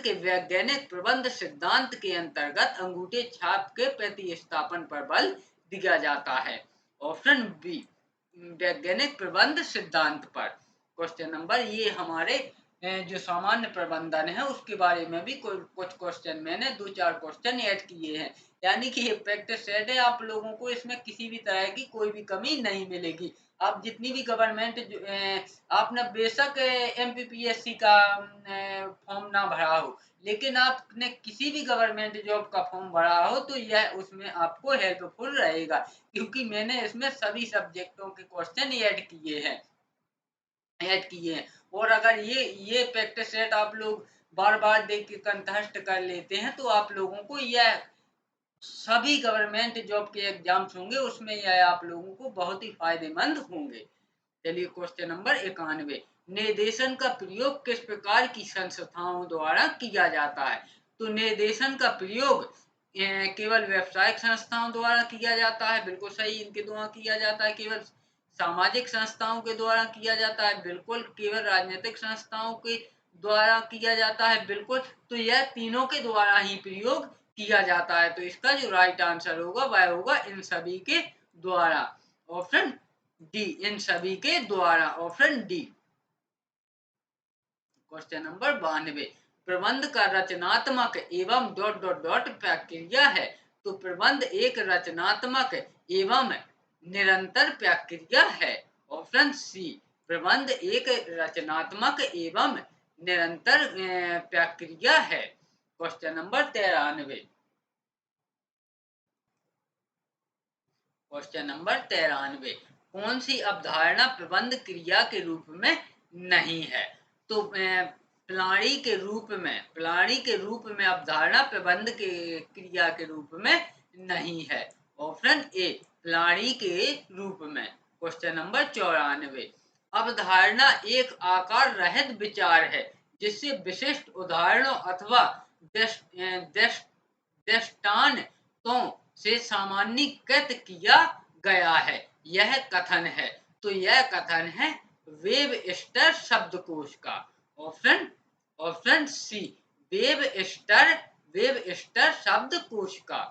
के वैज्ञानिक प्रबंध सिद्धांत के अंतर्गत अंगूठे छाप के प्रतिस्थापन पर बल दिया जाता है। ऑप्शन बी, वैज्ञानिक प्रबंध सिद्धांत पर। क्वेश्चन नंबर, ये हमारे जो सामान्य प्रबंधन है उसके बारे में भी कुछ क्वेश्चन मैंने 2-4 क्वेश्चन ऐड किए हैं, यानी कि ये प्रैक्टिस सेट है, आप लोगों को इसमें किसी भी तरह की कोई भी कमी नहीं मिलेगी। आप जितनी भी गवर्नमेंट आपने बेशक एमपीपीएससी का फॉर्म ना भरा हो, लेकिन आपने किसी भी गवर्नमेंट जॉब का फॉर्म भरा हो तो यह उसमें आपको हेल्पफुल रहेगा, क्योंकि मैंने इसमें सभी सब्जेक्टों के क्वेश्चन ऐड किए हैं। और अगर ये प्रैक्टिस सेट आप लोग बार बार देख के कंठस्थ कर लेते हैं तो आप लोगों को यह सभी गवर्नमेंट जॉब के एग्जाम्स होंगे उसमें यह आप लोगों को बहुत ही फायदेमंद होंगे। चलिए क्वेश्चन नंबर 91, निर्देशन का प्रयोग किस प्रकार की संस्थाओं द्वारा किया जाता है? तो निर्देशन का प्रयोग केवल व्यावसायिक संस्थाओं द्वारा किया जाता है, बिल्कुल सही, इनके द्वारा किया जाता है। केवल सामाजिक संस्थाओं के द्वारा किया जाता है, बिल्कुल। केवल राजनीतिक संस्थाओं के द्वारा किया जाता है, बिल्कुल। तो यह तीनों के द्वारा ही प्रयोग किया जाता है, तो इसका जो राइट आंसर होगा वह होगा इन सभी के द्वारा। ऑप्शन डी, इन सभी के द्वारा, ऑप्शन डी। क्वेश्चन नंबर 92, प्रबंध का रचनात्मक एवं डॉट डॉट डॉट प्रक्रिया है? तो प्रबंध एक रचनात्मक एवं निरंतर प्रक्रिया है। ऑप्शन सी, प्रबंध एक रचनात्मक एवं निरंतर प्रक्रिया है। क्वेश्चन नंबर 93, क्वेश्चन नंबर 93, कौन सी अवधारणा प्रबंध क्रिया के रूप में नहीं है? तो प्रणाली के रूप में अवधारणा प्रबंध के क्रिया के रूप में नहीं है। ऑप्शन ए, प्रणाली के रूप में। क्वेश्चन नंबर 94, अवधारणा एक आकार रहित विचार है जिससे विशिष्ट उदाहरणों अथवा दृष्टांतों से सामान्यीकृत किया गया है, यह कथन है। तो यह कथन है वेबस्टर शब्दकोश का। ऑप्शन सी, वेबस्टर शब्दकोश का।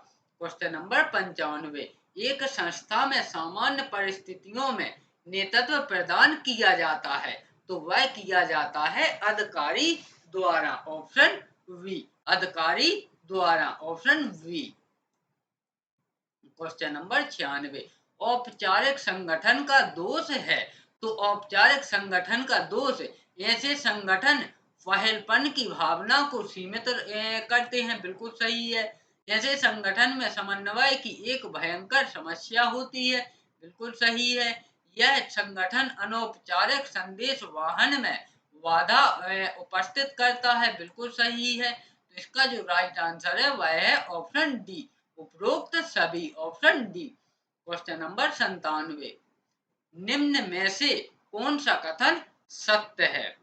क्वेश्चन नंबर 95, एक संस्था में सामान्य परिस्थितियों में नेतृत्व प्रदान किया जाता है, तो वह किया जाता है अधिकारी द्वारा। ऑप्शन वी, अधिकारी द्वारा, ऑप्शन वी। क्वेश्चन नंबर 96, औपचारिक संगठन का दोष है? तो औपचारिक संगठन का दोष ऐसे संगठन पहलपन की भावना को सीमित करते हैं, बिल्कुल सही है। ऐसे संगठन में समन्वय की एक भयंकर समस्या होती है, बिल्कुल सही है। यह संगठन अनौपचारिक संदेश वाहन में बाधा उपस्थित करता है, बिल्कुल सही है। तो इसका जो राइट आंसर है वह है ऑप्शन डी, उपरोक्त सभी, ऑप्शन डी। क्वेश्चन नंबर 97, निम्न में से कौन सा कथन सत्य है?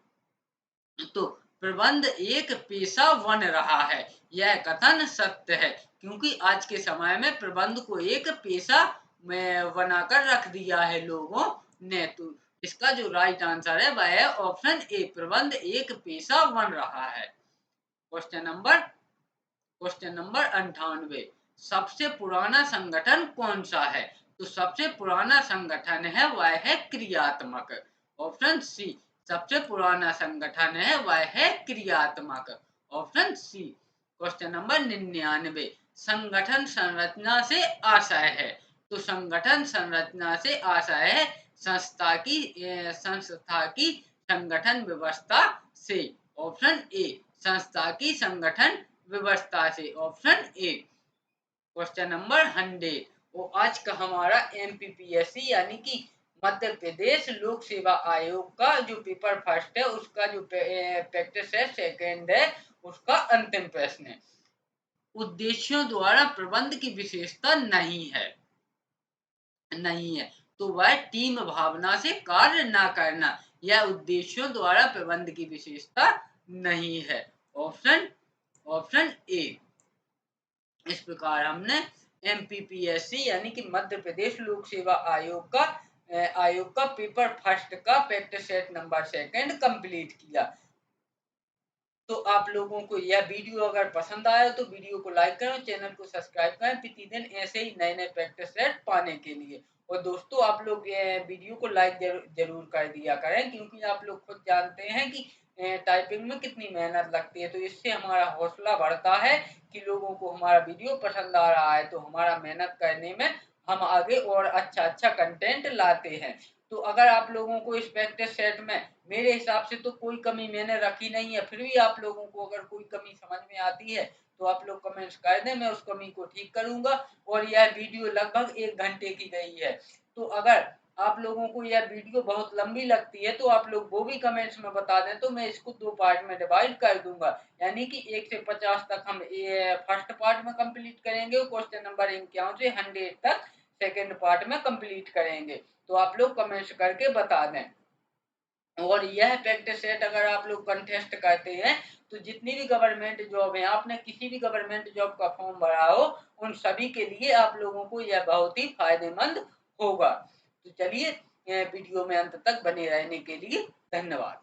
तो प्रबंध एक पेशा बन रहा है। यह कथन सत्य है, क्योंकि आज के समय में प्रबंध को एक पेशा में बनाकर रख दिया है लोगों ने। तो इसका जो राइट आंसर है वह है ऑप्शन ए, प्रबंध एक पेशा बन रहा है। क्वेश्चन नंबर 98, सबसे पुराना संगठन कौन सा है? तो सबसे पुराना संगठन है वह है क्रियात्मक। ऑप्शन सी, सबसे पुराना संगठन है वह है क्रियात्मक। Option C. क्वेश्चन नंबर 99, संगठन संरचना से आशय है। तो संगठन संरचना से आशय है संस्था की संगठन व्यवस्था से। ऑप्शन ए, संस्था की संगठन व्यवस्था से। Option A. क्वेश्चन नंबर 100, वो आज का हमारा एमपीपीएससी यानी कि मध्य प्रदेश लोक सेवा आयोग का जो पेपर फर्स्ट है उसका जो प्रैक्टिस है सेकंड है, उसका अंतिम प्रश्न है। उद्देश्यों द्वारा प्रबंध की विशेषता नहीं है, तो वह टीम भावना से कार्य ना करना, यह उद्देश्यों द्वारा प्रबंध की विशेषता नहीं है। Option A. इस प्रकार हमने एमपीपीएससी यानी कि मध्य प्रदेश लोक सेवा आयोग का पेपर फर्स्ट का practice set number second complete किया। तो आप लोगों को यह वीडियो अगर पसंद आया तो वीडियो को लाइक करें, चैनल को सब्सक्राइब करें प्रतिदिन ऐसे ही नए नए प्रैक्टिस सेट पाने के लिए। और दोस्तों आप लोग वीडियो को लाइक जरूर कर दिया करें, क्योंकि आप लोग खुद जानते हैं कि टाइपिंग में कितनी मेहनत लगती है। तो इससे हमारा हौसला बढ़ता है कि लोगों को हमारा वीडियो पसंद आ रहा है, तो हमारा मेहनत करने में हम आगे और अच्छा अच्छा कंटेंट लाते हैं। तो अगर आप लोगों को इस प्रैक्टिस सेट में मेरे हिसाब से तो कोई कमी मैंने रखी नहीं है, फिर भी आप लोगों को अगर कोई कमी समझ में आती है तो आप लोग कमेंट्स कर दें, मैं उस कमी को ठीक करूंगा। और यह वीडियो लगभग 1 घंटे की गई है, तो अगर आप लोगों को यह वीडियो बहुत लंबी लगती है तो आप लोग वो भी कमेंट्स में बता दें, तो मैं इसको 2 पार्ट में डिवाइड कर दूंगा। यानी कि 1 से 50 तक हम फर्स्ट पार्ट में कंप्लीट करेंगे, क्वेश्चन नंबर 51 से 100 तक सेकेंड पार्ट में कंप्लीट करेंगे। तो आप लोग कमेंट्स करके बता दें। और यह प्रैक्टिस सेट अगर आप लोग कंटेस्ट करते हैं तो जितनी भी गवर्नमेंट जॉब है, आपने किसी भी गवर्नमेंट जॉब का फॉर्म भरा हो, उन सभी के लिए आप लोगों को यह बहुत ही फायदेमंद होगा। तो चलिए वीडियो में अंत तक बने रहने के लिए धन्यवाद।